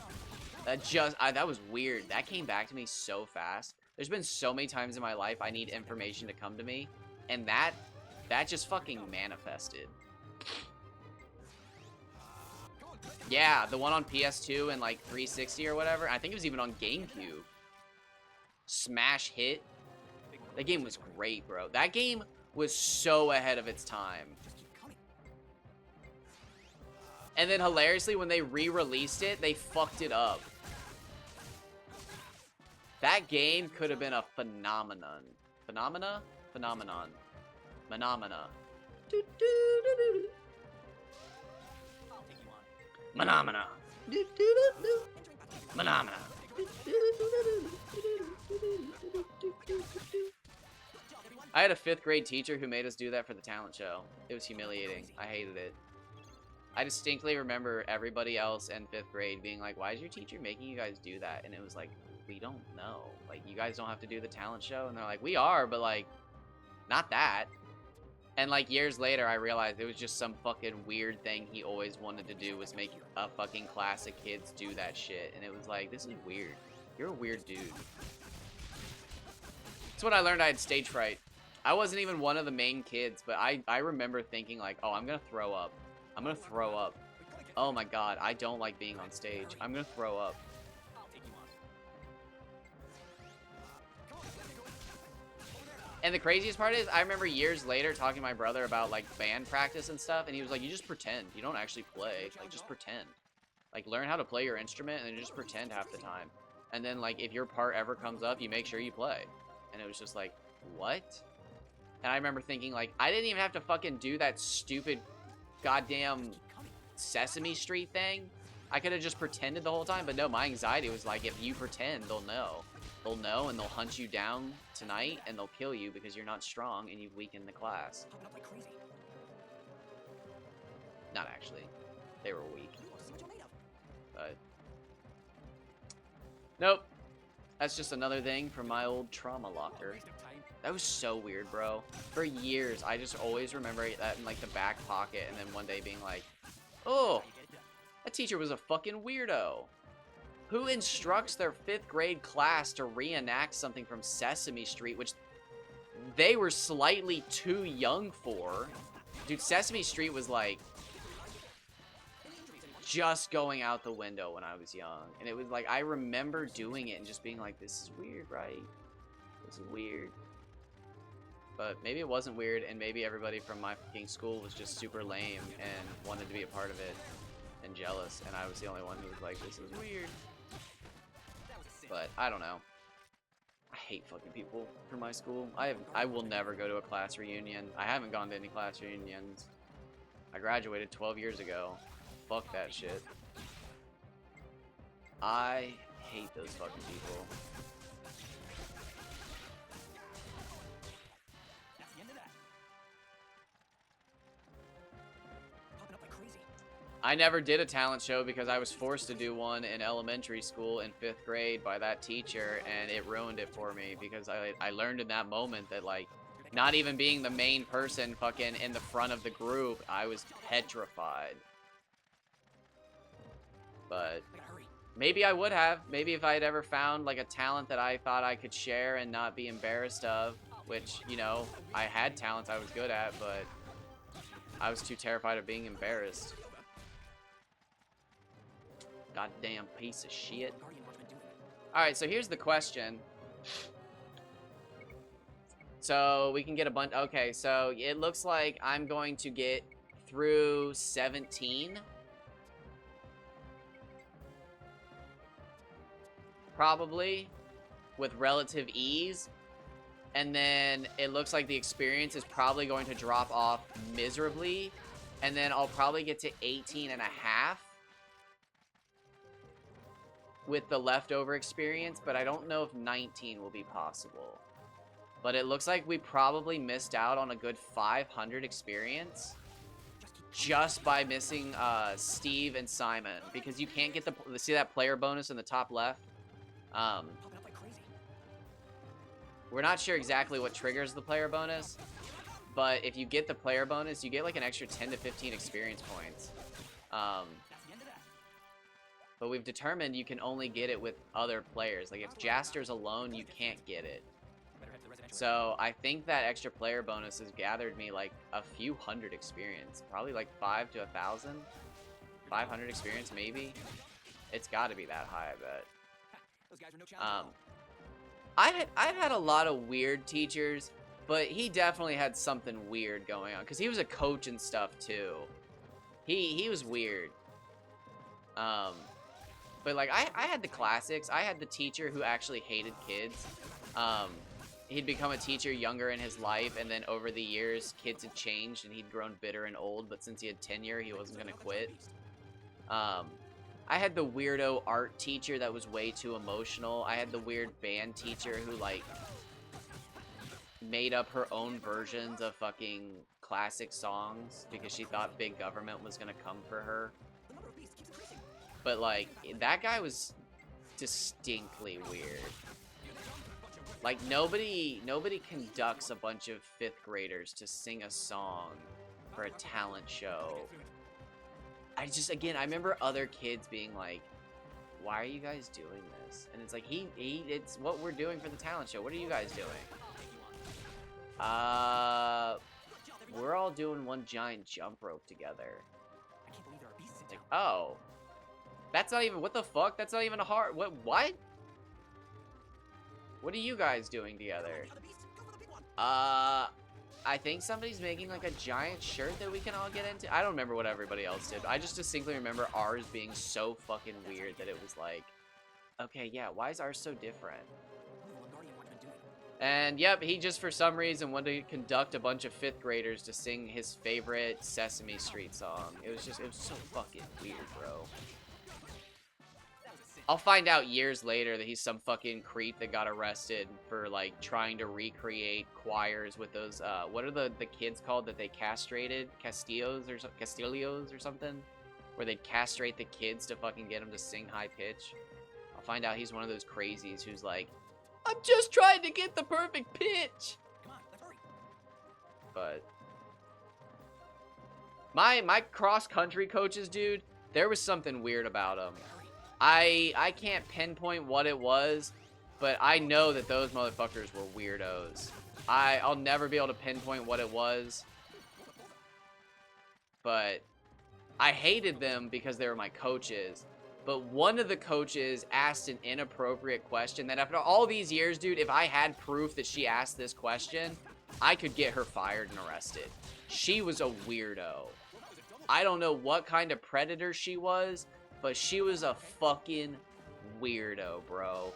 That was weird. That came back to me so fast. There's been so many times in my life I need information to come to me, and that just fucking manifested. Yeah, the one on PS2 and like 360 or whatever. I think it was even on GameCube. Smash Hit. That game was great, bro. That game was so ahead of its time. And then hilariously, when they re-released it, they fucked it up. That game could have been a phenomenon. Phenomena? Phenomenon. Phenomena. Phenomena. Phenomena. I had a 5th grade teacher who made us do that for the talent show. It was humiliating. I hated it. I distinctly remember everybody else in 5th grade being like, why is your teacher making you guys do that? And it was like, we don't know. Like, you guys don't have to do the talent show? And they're like, we are, but like, not that. And like years later, I realized it was just some fucking weird thing he always wanted to do, was make a fucking class of kids do that shit. And it was like, this is weird. You're a weird dude. That's when I learned I had stage fright. I wasn't even one of the main kids, but I remember thinking like, oh, I'm gonna throw up. I'm gonna throw up. Oh my god, I don't like being on stage. I'm gonna throw up. And the craziest part is, I remember years later talking to my brother about like band practice and stuff, and he was like, you just pretend. You don't actually play. Like, just pretend. Like, learn how to play your instrument and then just pretend half the time. And then like, if your part ever comes up, you make sure you play. And it was just like, what? And I remember thinking like, I didn't even have to fucking do that stupid goddamn Sesame Street thing. I could have just pretended the whole time, but no, my anxiety was like, if you pretend, they'll know. They'll know, and they'll hunt you down tonight, and they'll kill you because you're not strong and you've weakened the class. Not actually. They were weak. But nope. That's just another thing from my old trauma locker. That was so weird, bro. For years, I just always remember that in like the back pocket, and then one day being like, oh, that teacher was a fucking weirdo. Who instructs their 5th grade class to reenact something from Sesame Street, which they were slightly too young for? Dude, Sesame Street was like just going out the window when I was young. And it was like, I remember doing it and just being like, this is weird, right? This is weird. But maybe it wasn't weird, and maybe everybody from my fucking school was just super lame and wanted to be a part of it and jealous, and I was the only one who was like, this is weird. But I don't know. I hate fucking people from my school. I will never go to a class reunion. I haven't gone to any class reunions. I graduated 12 years ago. Fuck that shit. I hate those fucking people. I never did a talent show because I was forced to do one in elementary school in 5th grade by that teacher, and it ruined it for me because I learned in that moment that, like, not even being the main person fucking in the front of the group, I was petrified. But maybe I would have. Maybe if I had ever found, like, a talent that I thought I could share and not be embarrassed of, which, you know, I had talents I was good at, but I was too terrified of being embarrassed. Goddamn piece of shit. Alright, so here's the question. So we can get a bunch. Okay, so it looks like I'm going to get through 17. Probably. With relative ease. And then it looks like the experience is probably going to drop off miserably. And then I'll probably get to 18 and a half. With the leftover experience, but I don't know if 19 will be possible. But it looks like we probably missed out on a good 500 experience just by missing Steve and Simon, because you can't get the see that player bonus in the top left. We're not sure exactly what triggers the player bonus, but if you get the player bonus, you get like an extra 10 to 15 experience points. But we've determined you can only get it with other players. Like, if Jaster's alone, you can't get it. So I think that extra player bonus has gathered me like a few hundred experience. Probably like 5 to 1,000. 500 experience, maybe. It's got to be that high, I bet. Those guys are no challenge at all. I've had a lot of weird teachers, but he definitely had something weird going on because he was a coach and stuff too. He was weird. But like I had the classics. I had the teacher who actually hated kids. He'd become a teacher younger in his life, and then over the years, kids had changed, and he'd grown bitter and old, but since he had tenure, he wasn't going to quit. I had the weirdo art teacher that was way too emotional. I had the weird band teacher who, like, made up her own versions of fucking classic songs because she thought big government was going to come for her. The number of beasts keeps increasing. But, like, that guy was distinctly weird. Like, nobody conducts a bunch of 5th graders to sing a song for a talent show. I remember other kids being like, why are you guys doing this? And it's like, it's what we're doing for the talent show. What are you guys doing? We're all doing one giant jump rope together. I can't believe there are beasts in Like, town. oh. That's not even, what the fuck? That's not even a hard, what? What are you guys doing together? Other beasts, go for the big one. I think somebody's making like a giant shirt that we can all get into. I don't remember what everybody else did. I just distinctly remember ours being so fucking weird that it was like, okay, yeah, why is ours so different? Only the Lungardian one can do it. And yep, he just for some reason wanted to conduct a bunch of 5th graders to sing his favorite Sesame Street song. It was so fucking weird, bro. That was a sin. I'll find out years later that he's some fucking creep that got arrested for, like, trying to recreate choirs with those, what are the kids called that they castrated? Castillos or something? Where they'd castrate the kids to fucking get them to sing high pitch. I'll find out he's one of those crazies who's like, I'm just trying to get the perfect pitch! Come on, let's hurry. But my cross-country coaches, dude, there was something weird about them. Hurry. I can't pinpoint what it was, but I know that those motherfuckers were weirdos. I'll never be able to pinpoint what it was, but I hated them because they were my coaches. But one of the coaches asked an inappropriate question that after all these years, dude, if I had proof that she asked this question, I could get her fired and arrested. She was a weirdo. I don't know what kind of predator she was, but she was a fucking weirdo, bro.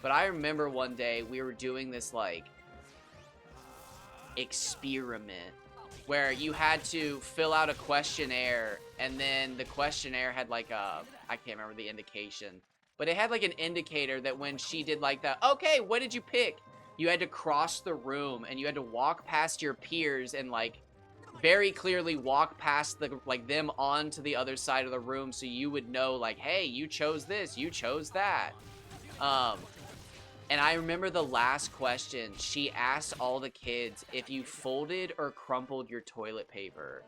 But I remember one day we were doing this, like, experiment where you had to fill out a questionnaire, and then the questionnaire had, like, I can't remember the indication, but it had, like, an indicator that when she did, like, the, okay, what did you pick? You had to cross the room, and you had to walk past your peers and, like, very clearly walk past the them onto the other side of the room so you would know, like, hey, you chose this, you chose that. And I remember the last question, she asked all the kids if you folded or crumpled your toilet paper.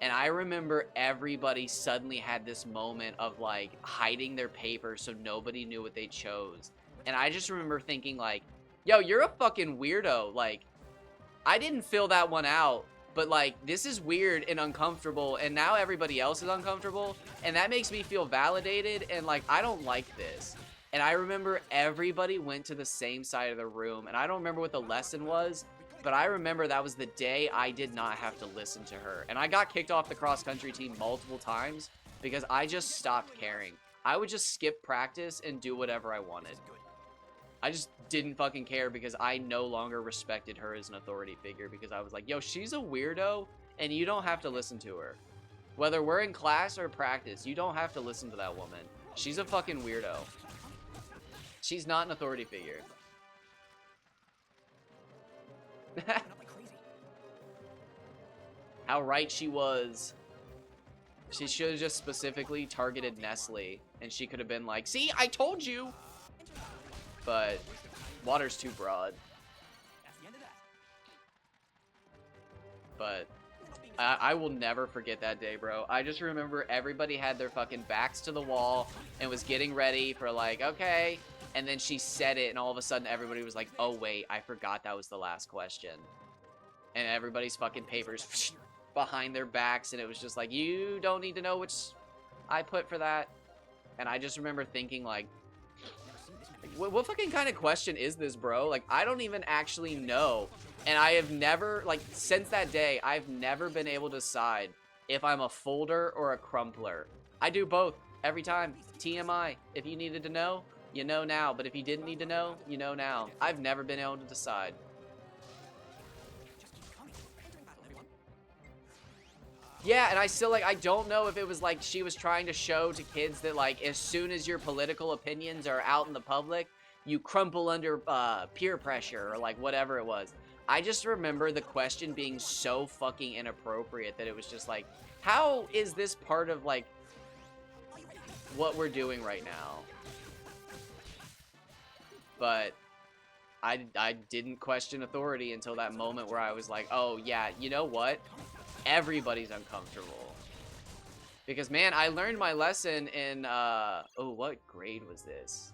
And I remember everybody suddenly had this moment of, like, hiding their paper so nobody knew what they chose. And I just remember thinking, like, yo, you're a fucking weirdo. Like, I didn't fill that one out. But, like, this is weird and uncomfortable, and now everybody else is uncomfortable, and that makes me feel validated, and, like, I don't like this. And I remember everybody went to the same side of the room, and I don't remember what the lesson was, but I remember that was the day I did not have to listen to her. And I got kicked off the cross-country team multiple times because I just stopped caring. I would just skip practice and do whatever I wanted. I just didn't fucking care because I no longer respected her as an authority figure because I was like, yo, she's a weirdo and you don't have to listen to her. Whether we're in class or practice, you don't have to listen to that woman. She's a fucking weirdo. She's not an authority figure. Up like crazy. How right she was. She should have just specifically targeted Nestle and she could have been like, see, I told you. But water's too broad. That's the end of that. But Little I will never forget that day, bro. I just remember everybody had their fucking backs to the wall and was getting ready for like, okay. And then she said it, and all of a sudden everybody was like, oh wait, I forgot that was the last question. And everybody's fucking papers behind their backs, and it was just like, you don't need to know which I put for that. And I just remember thinking like, what fucking kind of question is this, bro? Like, I don't even actually know. And I have never, like, since that day, I've never been able to decide if I'm a folder or a crumpler. I do both every time. TMI. If you needed to know, you know now. But if you didn't need to know, you know now. I've never been able to decide. Yeah, and I still, like, I don't know if it was, like, she was trying to show to kids that, like, as soon as your political opinions are out in the public, you crumple under peer pressure or, like, whatever it was. I just remember the question being so fucking inappropriate that it was just like, how is this part of, like, what we're doing right now? But I didn't question authority until that moment where I was like, oh, yeah, you know what? Everybody's uncomfortable. Because, man, I learned my lesson in, oh, what grade was this?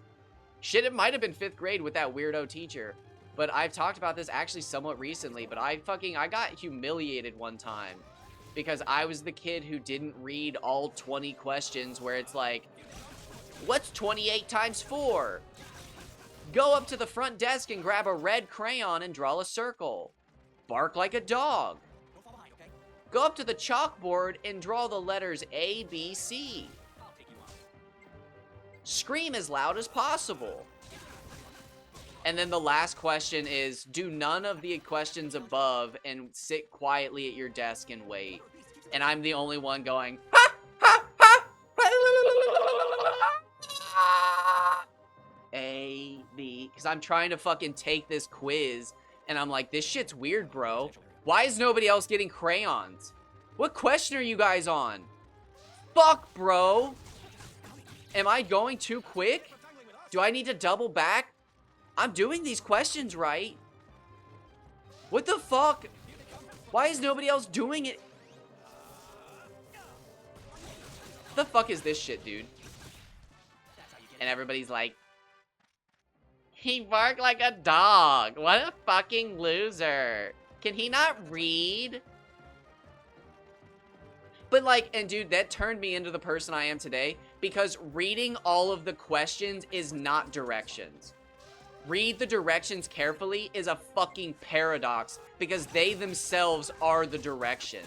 Shit, it might have been 5th grade with that weirdo teacher. But I've talked about this actually somewhat recently, but I got humiliated one time. Because I was the kid who didn't read all 20 questions where it's like, what's 28 times 4? Go up to the front desk and grab a red crayon and draw a circle. Bark like a dog. Go up to the chalkboard and draw the letters A, B, C. Scream as loud as possible. And then the last question is, do none of the questions above and sit quietly at your desk and wait. And I'm the only one going, ha, ha, ha. A, B. Because I'm trying to fucking take this quiz. And I'm like, this shit's weird, bro. Why is nobody else getting crayons? What question are you guys on? Fuck, bro. Am I going too quick? Do I need to double back? I'm doing these questions right. What the fuck? Why is nobody else doing it? The fuck is this shit, dude? And everybody's like, he barked like a dog. What a fucking loser. Can he not read? But like, and dude, that turned me into the person I am today, because reading all of the questions is not directions. Read the directions carefully is a fucking paradox, because they themselves are the directions.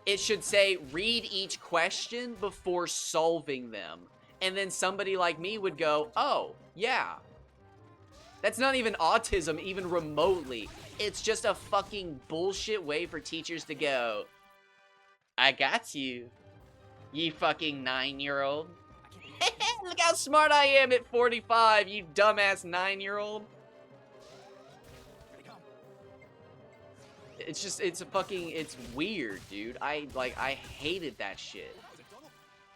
It should say, read each question before solving them. And then somebody like me would go, oh, yeah. That's not even autism, even remotely. It's just a fucking bullshit way for teachers to go, I got you, you fucking 9-year-old. Look how smart I am at 45, you dumbass 9-year-old. It's just, it's weird, dude. I hated that shit.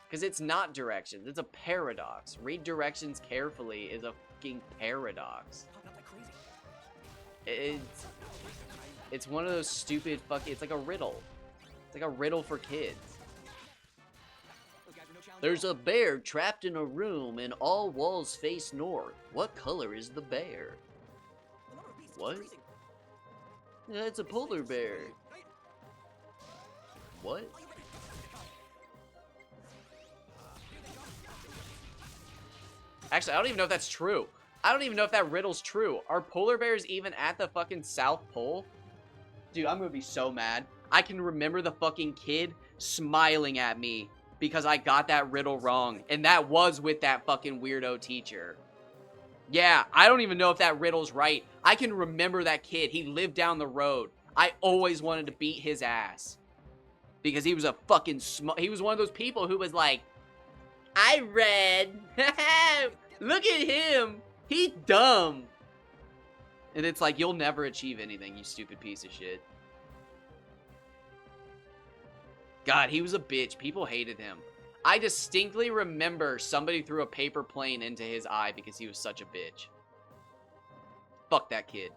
Because it's not directions, it's a paradox. Read directions carefully is a fucking paradox. It's one of those stupid fucking, it's like a riddle. It's like a riddle for kids. There's a bear trapped in a room and all walls face north. What color is the bear? What? Yeah, it's a polar bear. What? Actually, I don't even know if that's true. I don't even know if that riddle's true. Are polar bears even at the fucking South Pole? Dude, I'm gonna be so mad. I can remember the fucking kid smiling at me because I got that riddle wrong. And that was with that fucking weirdo teacher. Yeah, I don't even know if that riddle's right. I can remember that kid. He lived down the road. I always wanted to beat his ass. Because he was a fucking he was one of those people who was like, I read. Look at him. He's dumb. And it's like, you'll never achieve anything, you stupid piece of shit. God, he was a bitch. People hated him. I distinctly remember somebody threw a paper plane into his eye because he was such a bitch. Fuck that kid.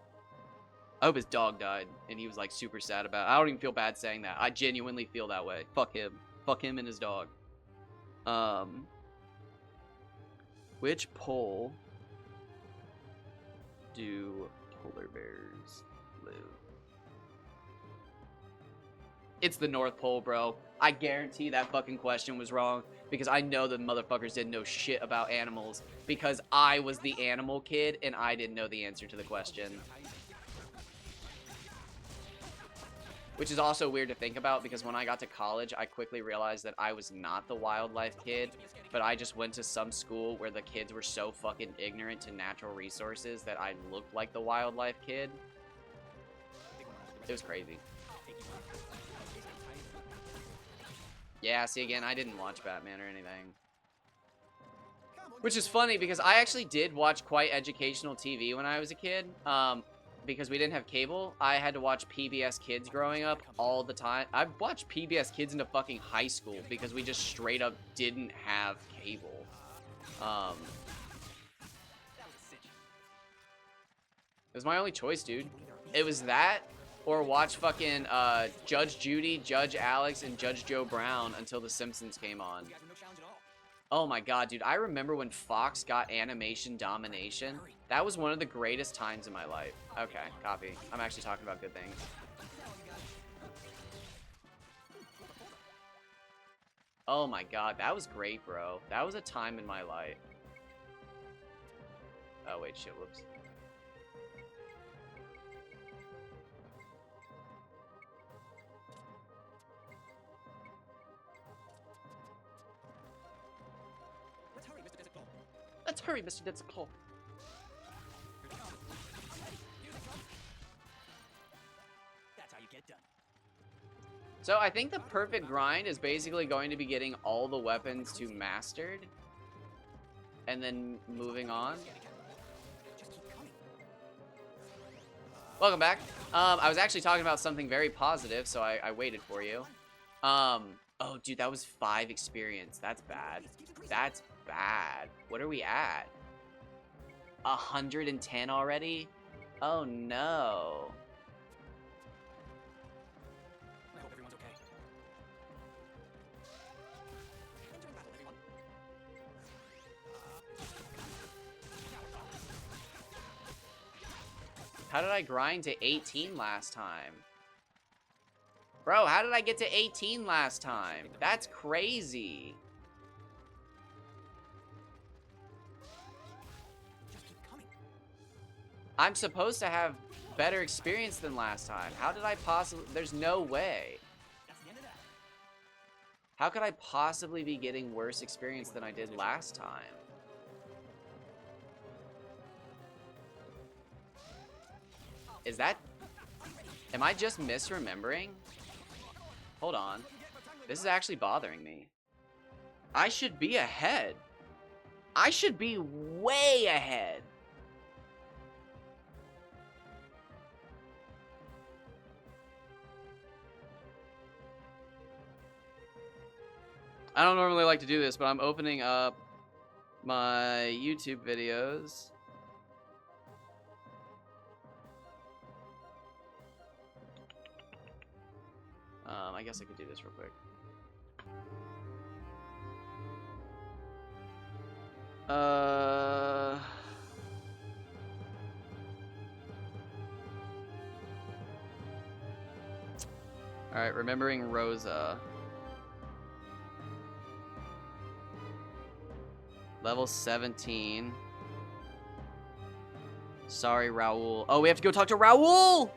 I hope his dog died, and he was like super sad about it. I don't even feel bad saying that. I genuinely feel that way. Fuck him. Fuck him and his dog. Which pole do polar bears live? It's the North Pole, bro. I guarantee that fucking question was wrong because I know the motherfuckers didn't know shit about animals because I was the animal kid and I didn't know the answer to the question. Which is also weird to think about because when I got to college, I quickly realized that I was not the wildlife kid, but I just went to some school where the kids were so fucking ignorant to natural resources that I looked like the wildlife kid. It was crazy. Yeah, see, again, I didn't watch Batman or anything. Which is funny because I actually did watch quite educational TV when I was a kid. Because we didn't have cable, I had to watch PBS Kids growing up all the time. I watched PBS Kids into fucking high school because we just straight up didn't have cable. It was my only choice, dude. It was that or watch fucking Judge Judy, Judge Alex, and Judge Joe Brown until The Simpsons came on. Oh my god, dude. I remember when Fox got animation domination. That was one of the greatest times in my life. Okay, copy. I'm actually talking about good things. Oh my god, that was great, bro. That was a time in my life. Oh, wait, shit, whoops. Let's hurry, Mr. Desert Claw. That's how you get done. So I think the perfect grind is basically going to be getting all the weapons to mastered. And then moving on. Welcome back. I was actually talking about something very positive, so I waited for you. Oh, dude, that was 5 experience. That's bad. That's bad. What are we at? 110 already? Oh no. I hope everyone's okay. Entering battle, everyone. How did I grind to 18 last time? Bro, how did I get to 18 last time? That's crazy. I'm supposed to have better experience than last time. How did I possibly... There's no way. That's the end of that. How could I possibly be getting worse experience than I did last time? Is that... Am I just misremembering? Hold on. This is actually bothering me. I should be ahead. I should be way ahead. I don't normally like to do this, but I'm opening up my YouTube videos. I guess I could do this real quick. Alright, remembering Rosa. Level 17. Sorry, Raul. Oh, we have to go talk to Raul!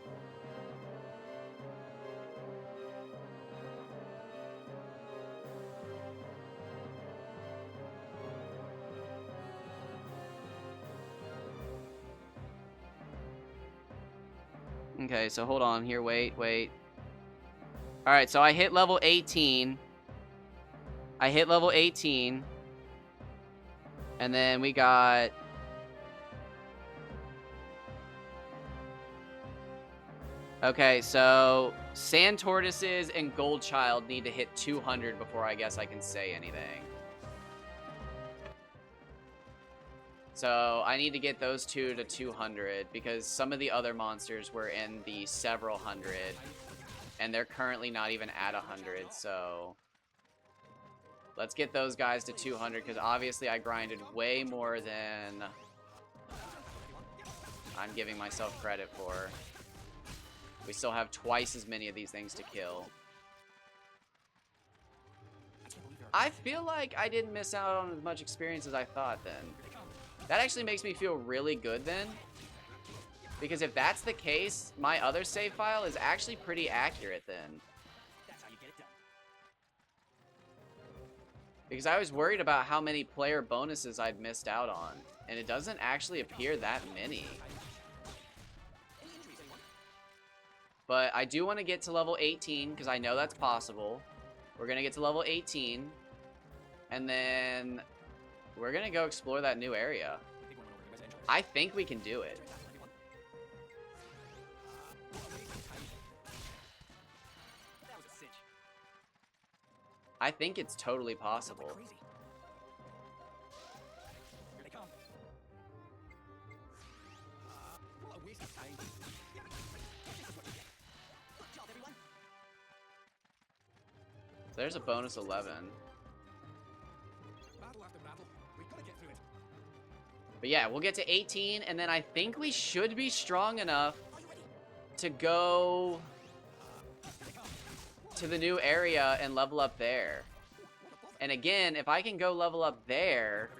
Okay, so hold on here. Wait. Alright, so I hit level 18. And then we got... Okay, so Sand Tortoises and Gold Child need to hit 200 before I guess I can say anything. So I need to get those two to 200 because some of the other monsters were in the several hundred. And they're currently not even at 100, so... Let's get those guys to 200, because obviously I grinded way more than I'm giving myself credit for. We still have twice as many of these things to kill. I feel like I didn't miss out on as much experience as I thought then. That actually makes me feel really good then. Because if that's the case, my other save file is actually pretty accurate then. Because I was worried about how many player bonuses I'd missed out on. And it doesn't actually appear that many. But I do want to get to level 18, because I know that's possible. We're going to get to level 18. And then we're going to go explore that new area. I think we can do it. I think it's totally possible. There's a bonus 11. But yeah, we'll get to 18, and then I think we should be strong enough to go to the new area and level up there. And again, if I can go level up there,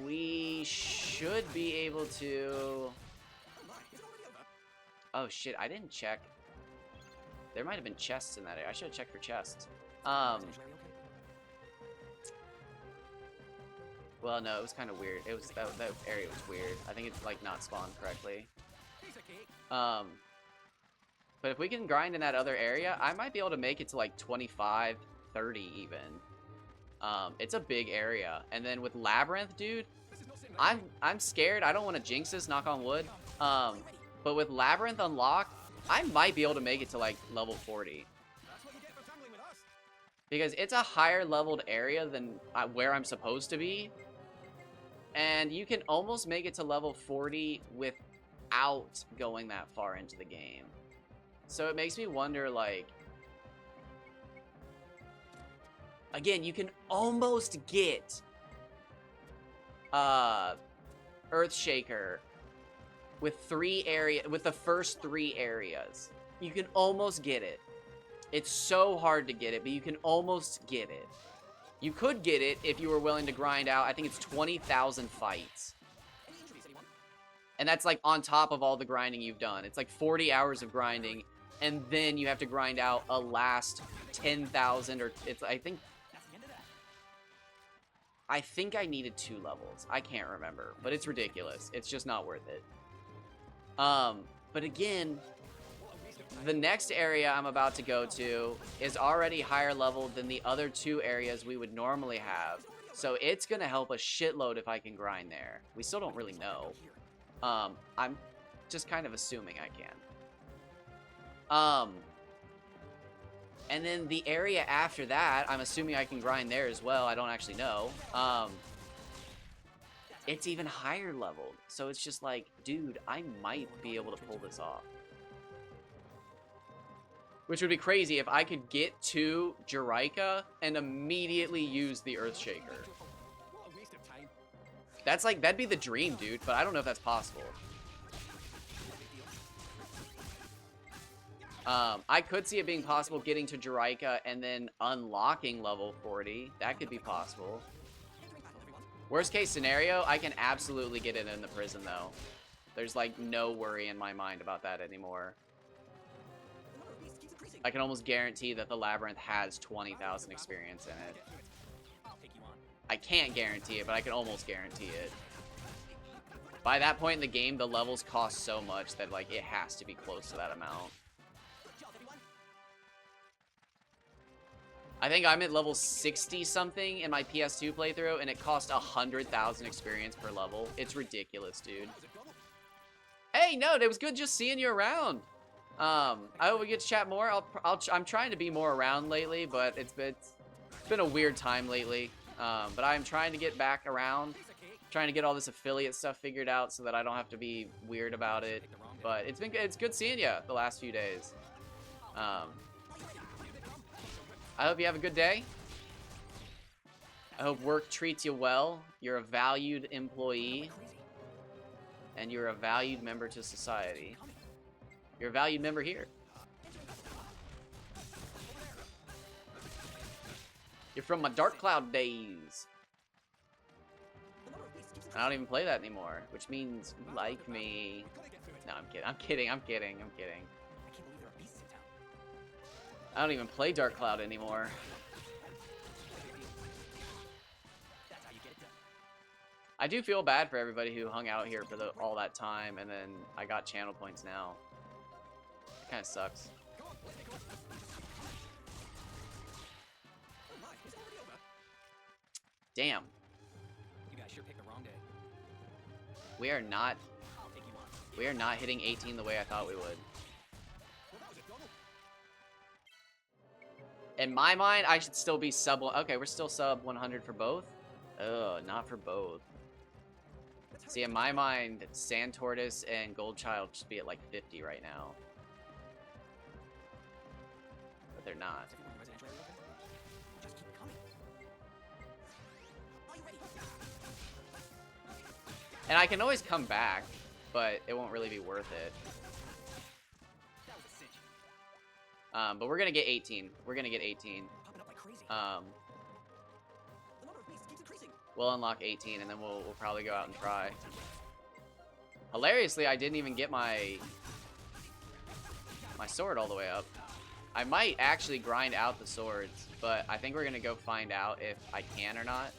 we should be able to... Oh shit, I didn't check. There might have been chests in that area. I should have checked for chests. Well, no, it was kind of weird. It was that area was weird. I think it's like not spawned correctly. But if we can grind in that other area, I might be able to make it to like 25, 30 even. It's a big area. And then with Labyrinth, dude, I'm scared. I don't want to jinx this, knock on wood. But with Labyrinth unlocked, I might be able to make it to like level 40. Because it's a higher leveled area than where I'm supposed to be. And you can almost make it to level 40 without going that far into the game. So it makes me wonder, like... Again, you can almost get... Earthshaker with the first 3 areas. You can almost get it. It's so hard to get it, but you can almost get it. You could get it if you were willing to grind out, I think it's 20,000 fights. And that's like on top of all the grinding you've done. It's like 40 hours of grinding, and then you have to grind out a last 10,000, or it's, I think I needed 2 levels. I can't remember, but it's ridiculous. It's just not worth it. But again, the next area I'm about to go to is already higher level than the other 2 areas we would normally have. So it's going to help a shitload if I can grind there. We still don't really know. I'm just kind of assuming I can. And then the area after that, I'm assuming I can grind there as well. I don't actually know. It's even higher leveled. So it's just like, dude, I might be able to pull this off. Which would be crazy if I could get to Jiraika and immediately use the Earthshaker. That's like, that'd be the dream, dude, but I don't know if that's possible. I could see it being possible getting to Jiraika and then unlocking level 40. That could be possible. Worst case scenario, I can absolutely get it in the prison, though. There's, like, no worry in my mind about that anymore. I can almost guarantee that the Labyrinth has 20,000 experience in it. I can't guarantee it, but I can almost guarantee it. By that point in the game, the levels cost so much that, like, it has to be close to that amount. I think I'm at level 60-something in my PS2 playthrough, and it cost 100,000 experience per level. It's ridiculous, dude. Hey, Note, it was good just seeing you around. I hope we get to chat more. I'm trying to be more around lately, but it's been a weird time lately. But I'm trying to get back around, trying to get all this affiliate stuff figured out so that I don't have to be weird about it. But it's good seeing you the last few days. I hope you have a good day. I hope work treats you well. You're a valued employee. And you're a valued member to society. You're a valued member here. You're from my Dark Cloud days. I don't even play that anymore, which means you like me. No, I'm kidding. I'm kidding. I'm kidding. I'm kidding. I don't even play Dark Cloud anymore. I do feel bad for everybody who hung out here for all that time, and then I got channel points now. It kind of sucks. Damn. You guys sure picked the wrong day. We are not I'll take you on. We are not hitting 18 the way I thought we would. In my mind, I should still be sub... Okay, we're still sub 100 for both? Ugh, not for both. See, in my mind, Sand Tortoise and Gold Child should be at like 50 right now. But they're not. Just keep coming. Are you ready? And I can always come back, but it won't really be worth it. That was a cinch. But we're gonna get 18. We're gonna get 18. Popping up like crazy. The number of beasts keeps increasing. We'll unlock 18, and then we'll probably go out and try. Hilariously, I didn't even get my sword all the way up. I might actually grind out the swords, but I think we're gonna go find out if I can or not.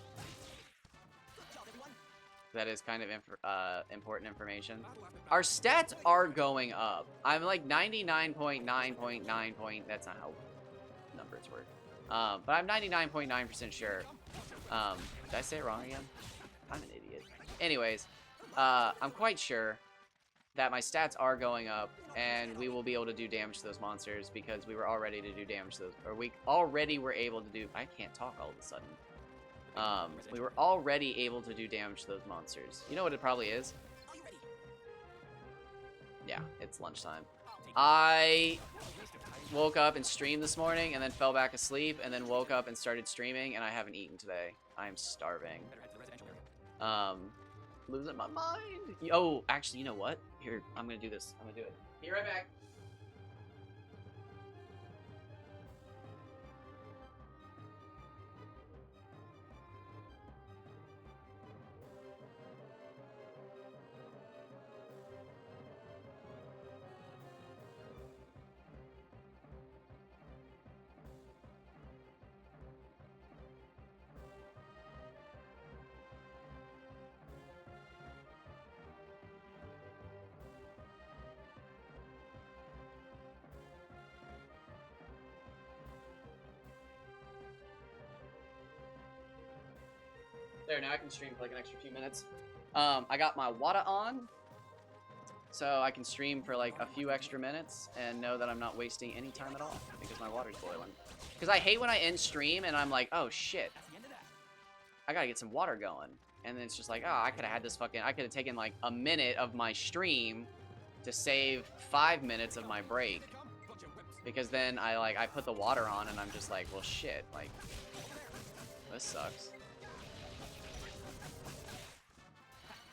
Good job, everyone. That is kind of important information. Our stats are going up. I'm like 99.9.9. That's not how numbers work. But I'm 99.9% sure. Did I say it wrong again? I'm an idiot. Anyways, I'm quite sure that my stats are going up, and we will be able to do damage to those monsters because we were all ready to do damage to those, or we already were able to do. I can't talk all of a sudden. We were already able to do damage to those monsters. You know what it probably is? Are you ready? Yeah, it's lunchtime. I'll take you. I woke up and streamed this morning and then fell back asleep and then woke up and started streaming and I haven't eaten today. I am starving. Better head to the residential area. Losing my mind. Oh, actually, you know what? Here, I'm gonna do this. I'm gonna do it. Be right back. There, now I can stream for like an extra few minutes. I got my water on, so I can stream for like a few extra minutes and know that I'm not wasting any time at all because my water's boiling. Because I hate when I end stream and I'm like, oh shit, That's the end of that. I gotta get some water going. And then it's just like, oh, I could have had this fucking, I could have taken like a minute of my stream to save 5 minutes of my break. Because then I put the water on and I'm just like, well shit, like, this sucks.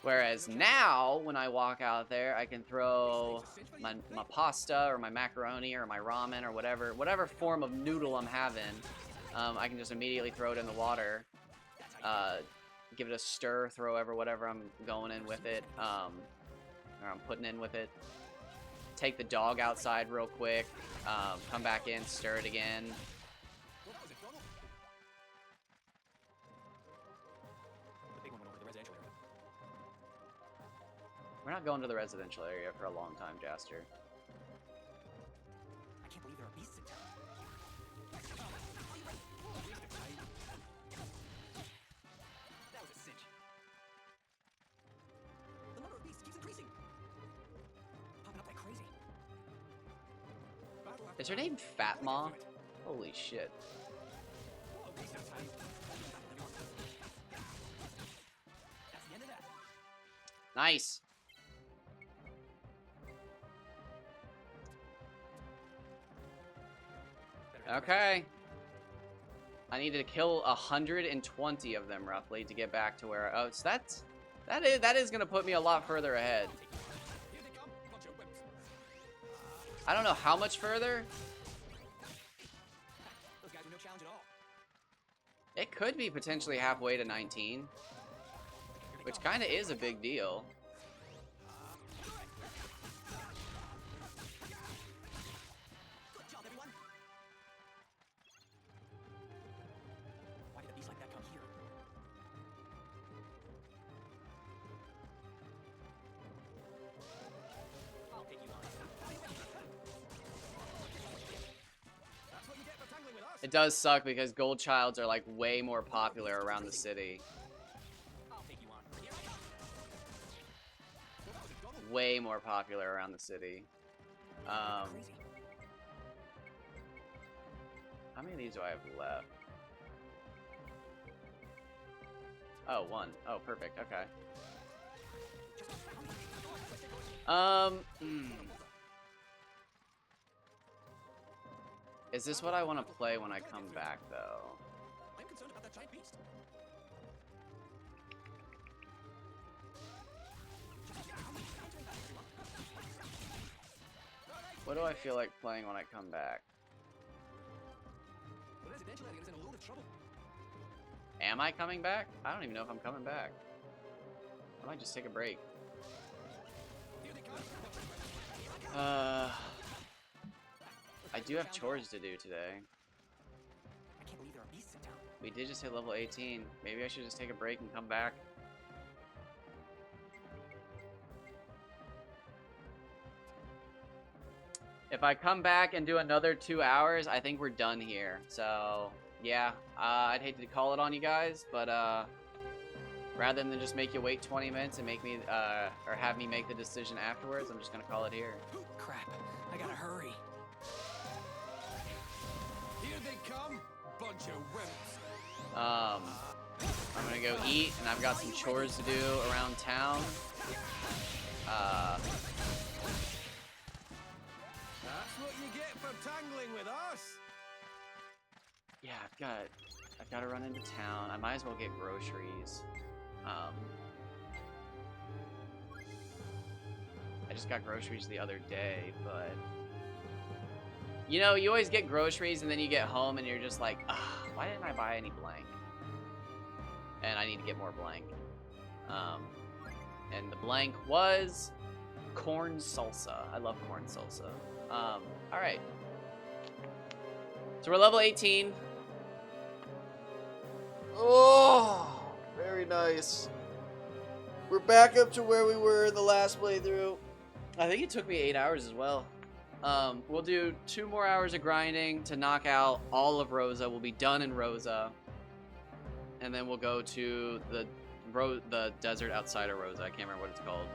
Whereas now, when I walk out there, I can throw my pasta or my macaroni or my ramen or whatever form of noodle I'm having. I can just immediately throw it in the water, give it a stir, throw whatever I'm going in with it, or I'm putting in with it. Take the dog outside real quick, come back in, stir it again. What was it, Donald? The big one went over to the residential area. We're not going to the residential area for a long time, Jaster. I can't believe there are beasts in town. That was a cinch. The number of beasts keeps increasing. Popping up like crazy. Is her name Fatma? Holy shit. Nice. Okay. I need to kill 120 of them roughly to get back to where. Oh, so that is gonna put me a lot further ahead. Here they come. Bunch of wimps. I don't know how much further. Those guys were no challenge at all. It could be potentially halfway to 19, which kind of is a big deal. Good job, everyone. Why did a beast like that come here? I'll take you on. That's what you get for tangling with us. It does suck because gold childs are like way more popular around the city. I'll take you on. Here I come. Well, that was a double. Way more popular around the city. Crazy. How many of these do I have left? Oh, one. Oh, perfect. Okay. Is this what I want to play when I come back, though? I'm concerned about that giant beast. What do I feel like playing when I come back? The residential area is in a load of trouble. Am I coming back? I don't even know if I'm coming back. I might just take a break. Here they come. I do have chores to do today. I can't believe there are beasts in town. We did just hit level 18. Maybe I should just take a break and come back. If I come back and do another 2 hours, I think we're done here. So, yeah, I'd hate to call it on you guys, but rather than just make you wait 20 minutes and make me, or have me make the decision afterwards, I'm just gonna call it here. Crap, I gotta hurry. Here they come, bunch of wimps. I'm gonna go eat, and I've got some chores to do around town. That's what you get for tangling with us. Yeah, I've got to run into town. I might as well get groceries. I just got groceries the other day, but you know, you always get groceries and then you get home and you're just like, why didn't I buy any blank? And I need to get more blank. And the blank was corn salsa. I love corn salsa. All right. So we're level 18. Oh, very nice. We're back up to where we were in the last playthrough. I think it took me 8 hours as well. We'll do 2 more hours of grinding to knock out all of Rosa. We'll be done in Rosa. And then we'll go to the desert outside of Rosa. I can't remember what it's called.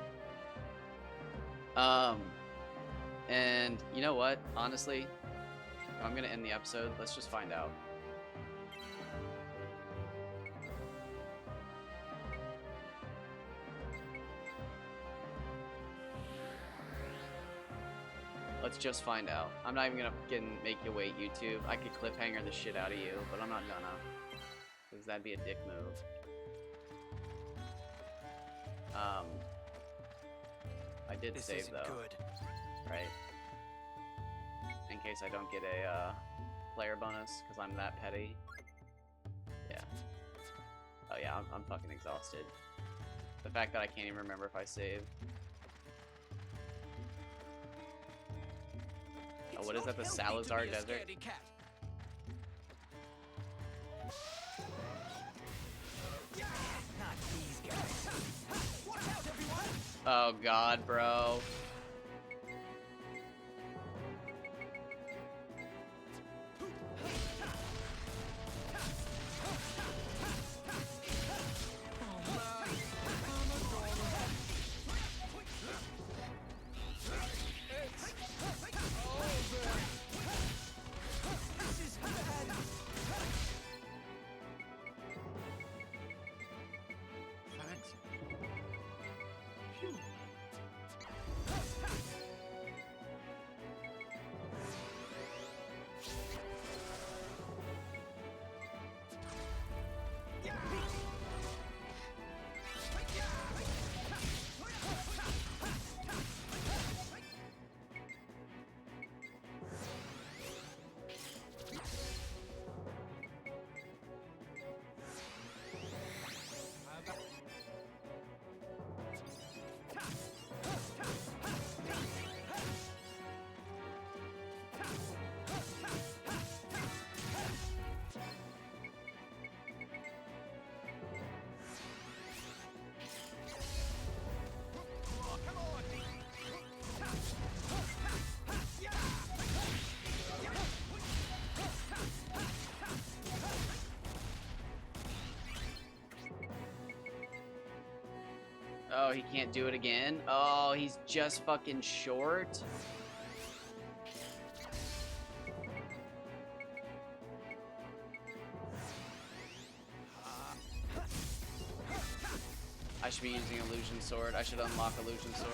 And you know what? Honestly, if I'm gonna end the episode, let's just find out. Let's just find out. I'm not even gonna make you wait, YouTube. I could cliffhanger the shit out of you, but I'm not gonna. Because that'd be a dick move. I did This save isn't though. good. Right? In case I don't get a player bonus, because I'm that petty. Yeah. Oh yeah, I'm fucking exhausted. The fact that I can't even remember if I saved. Oh, what is that? The Salazar Desert? Not these guys. Watch out, everyone! Oh god, bro. Oh, he can't do it again. Oh, he's just fucking short. I should be using Illusion Sword. I should unlock Illusion Sword.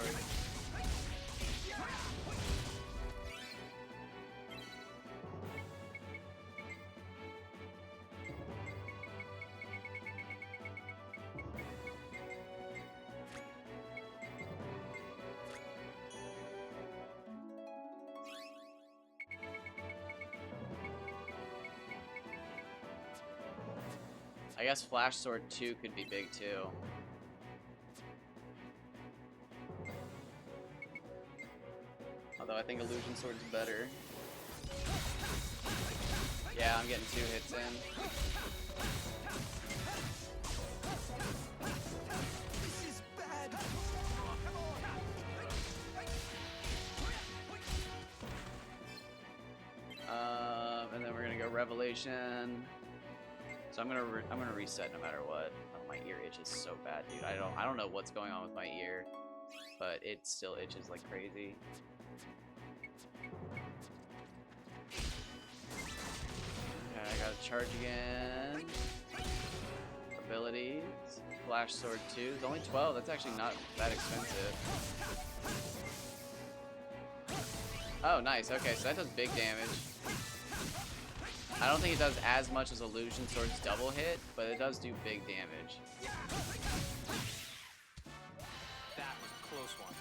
I guess Flash Sword 2 could be big too. Although I think Illusion Sword's better. Yeah, I'm getting 2 hits in. This is bad. And then we're gonna go Revelation. So I'm gonna reset no matter what. Oh, my ear itches so bad, dude. I don't know what's going on with my ear, but it still itches like crazy. Okay, I gotta charge again. Abilities. Flash Sword 2. It's only 12. That's actually not that expensive. Oh, nice. Okay, so that does big damage. I don't think it does as much as Illusion Sword's double hit, but it does do big damage. That was a close one.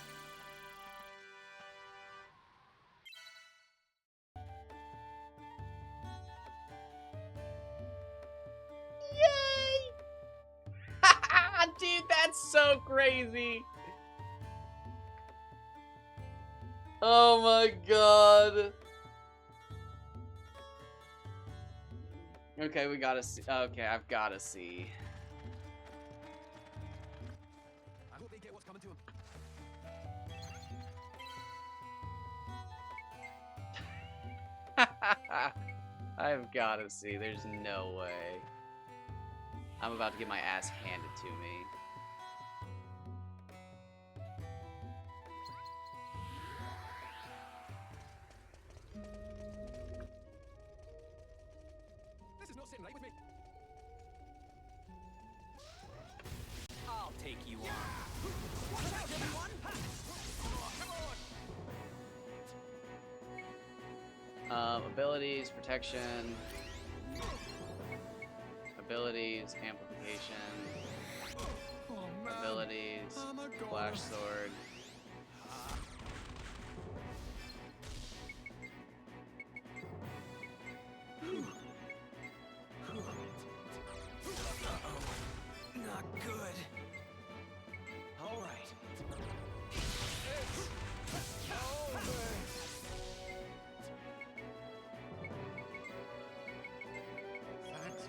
Yay! Dude, that's so crazy. Oh my god. Okay, we gotta see. Okay, I've gotta see. I hope they get what's coming to them. I've gotta see. There's no way. I'm about to get my ass handed to me. This is not sitting right with me. I'll take you on. Watch out, everyone! Come on! Abilities, protection. Abilities, amplification. Oh, man. Abilities, I'm a god. Flash Sword. Not good. All right. It's over. Thanks.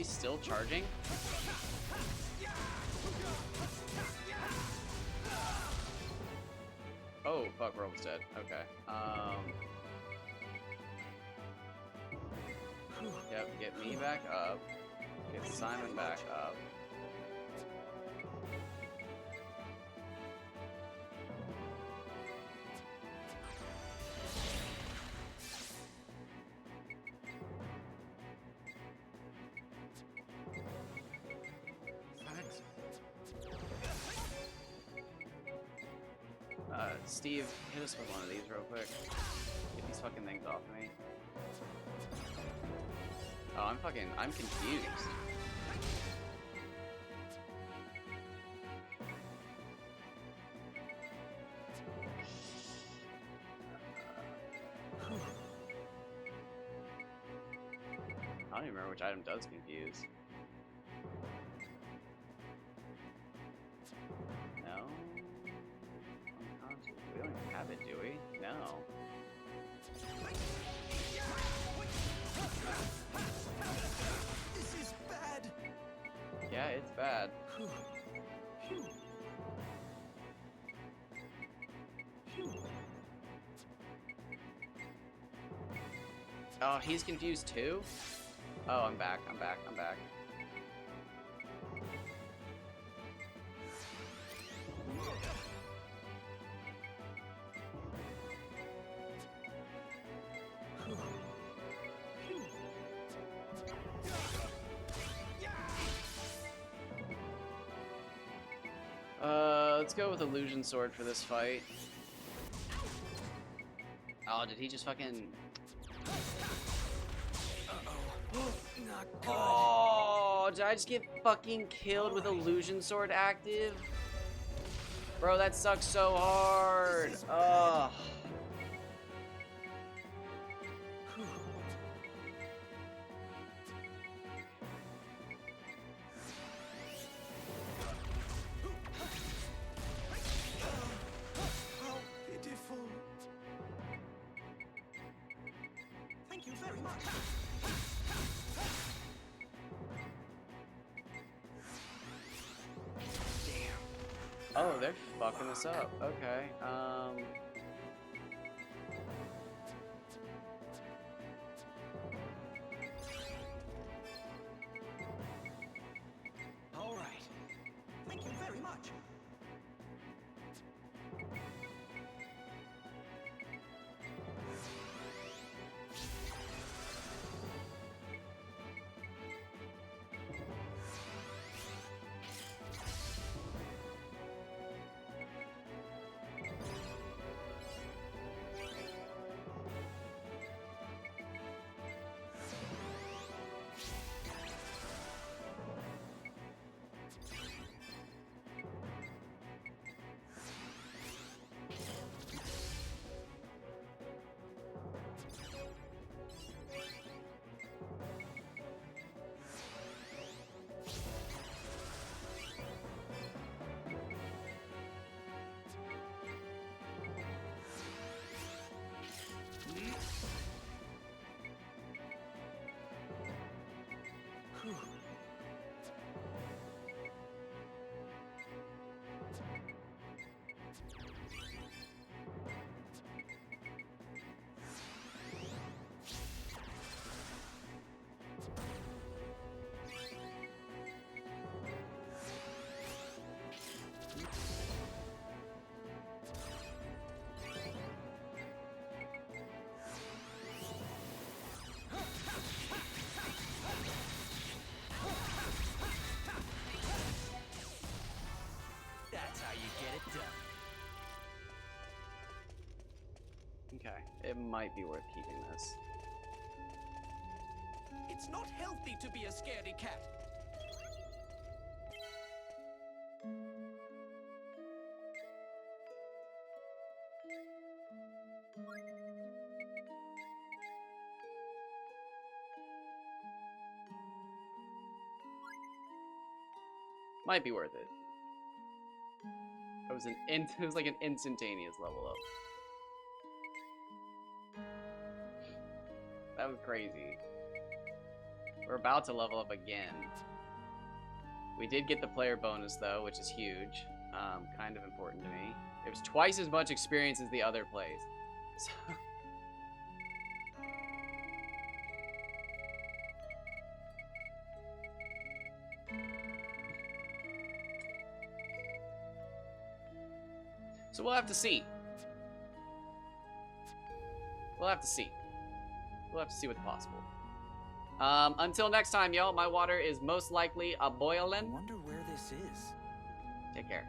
He's still charging? Oh, fuck, we're almost dead. Okay. Yep, get me back up. Get Simon back up. Thanks. Steve, hit us with one of these real quick. Get these fucking things off of me. Oh, I'm confused. I don't even remember which item does confuse. No? Unconscious. We don't even have it, do we? No. This is bad. Yeah, it's bad. Oh, he's confused too? Oh, I'm back. Let's go with Illusion Sword for this fight. Oh, did he just fucking... Not good. Oh, did I just get fucking killed with Illusion Sword active? Bro, that sucks so hard. Ugh. How pitiful. Thank you very much. Oh, they're fucking us up. Okay. All right. Thank you very much. That's how you get it done. Okay. It might be worth keeping this. It's not healthy to be a scaredy cat. Might be worth it. It was like an instantaneous level up. That was crazy. We're about to level up again. We did get the player bonus though, which is huge. Kind of important to me. It was twice as much experience as the other plays. So So we'll have to see. We'll have to see. We'll have to see what's possible. Until next time, y'all, my water is most likely a I boiling. wonder where this is. Take care.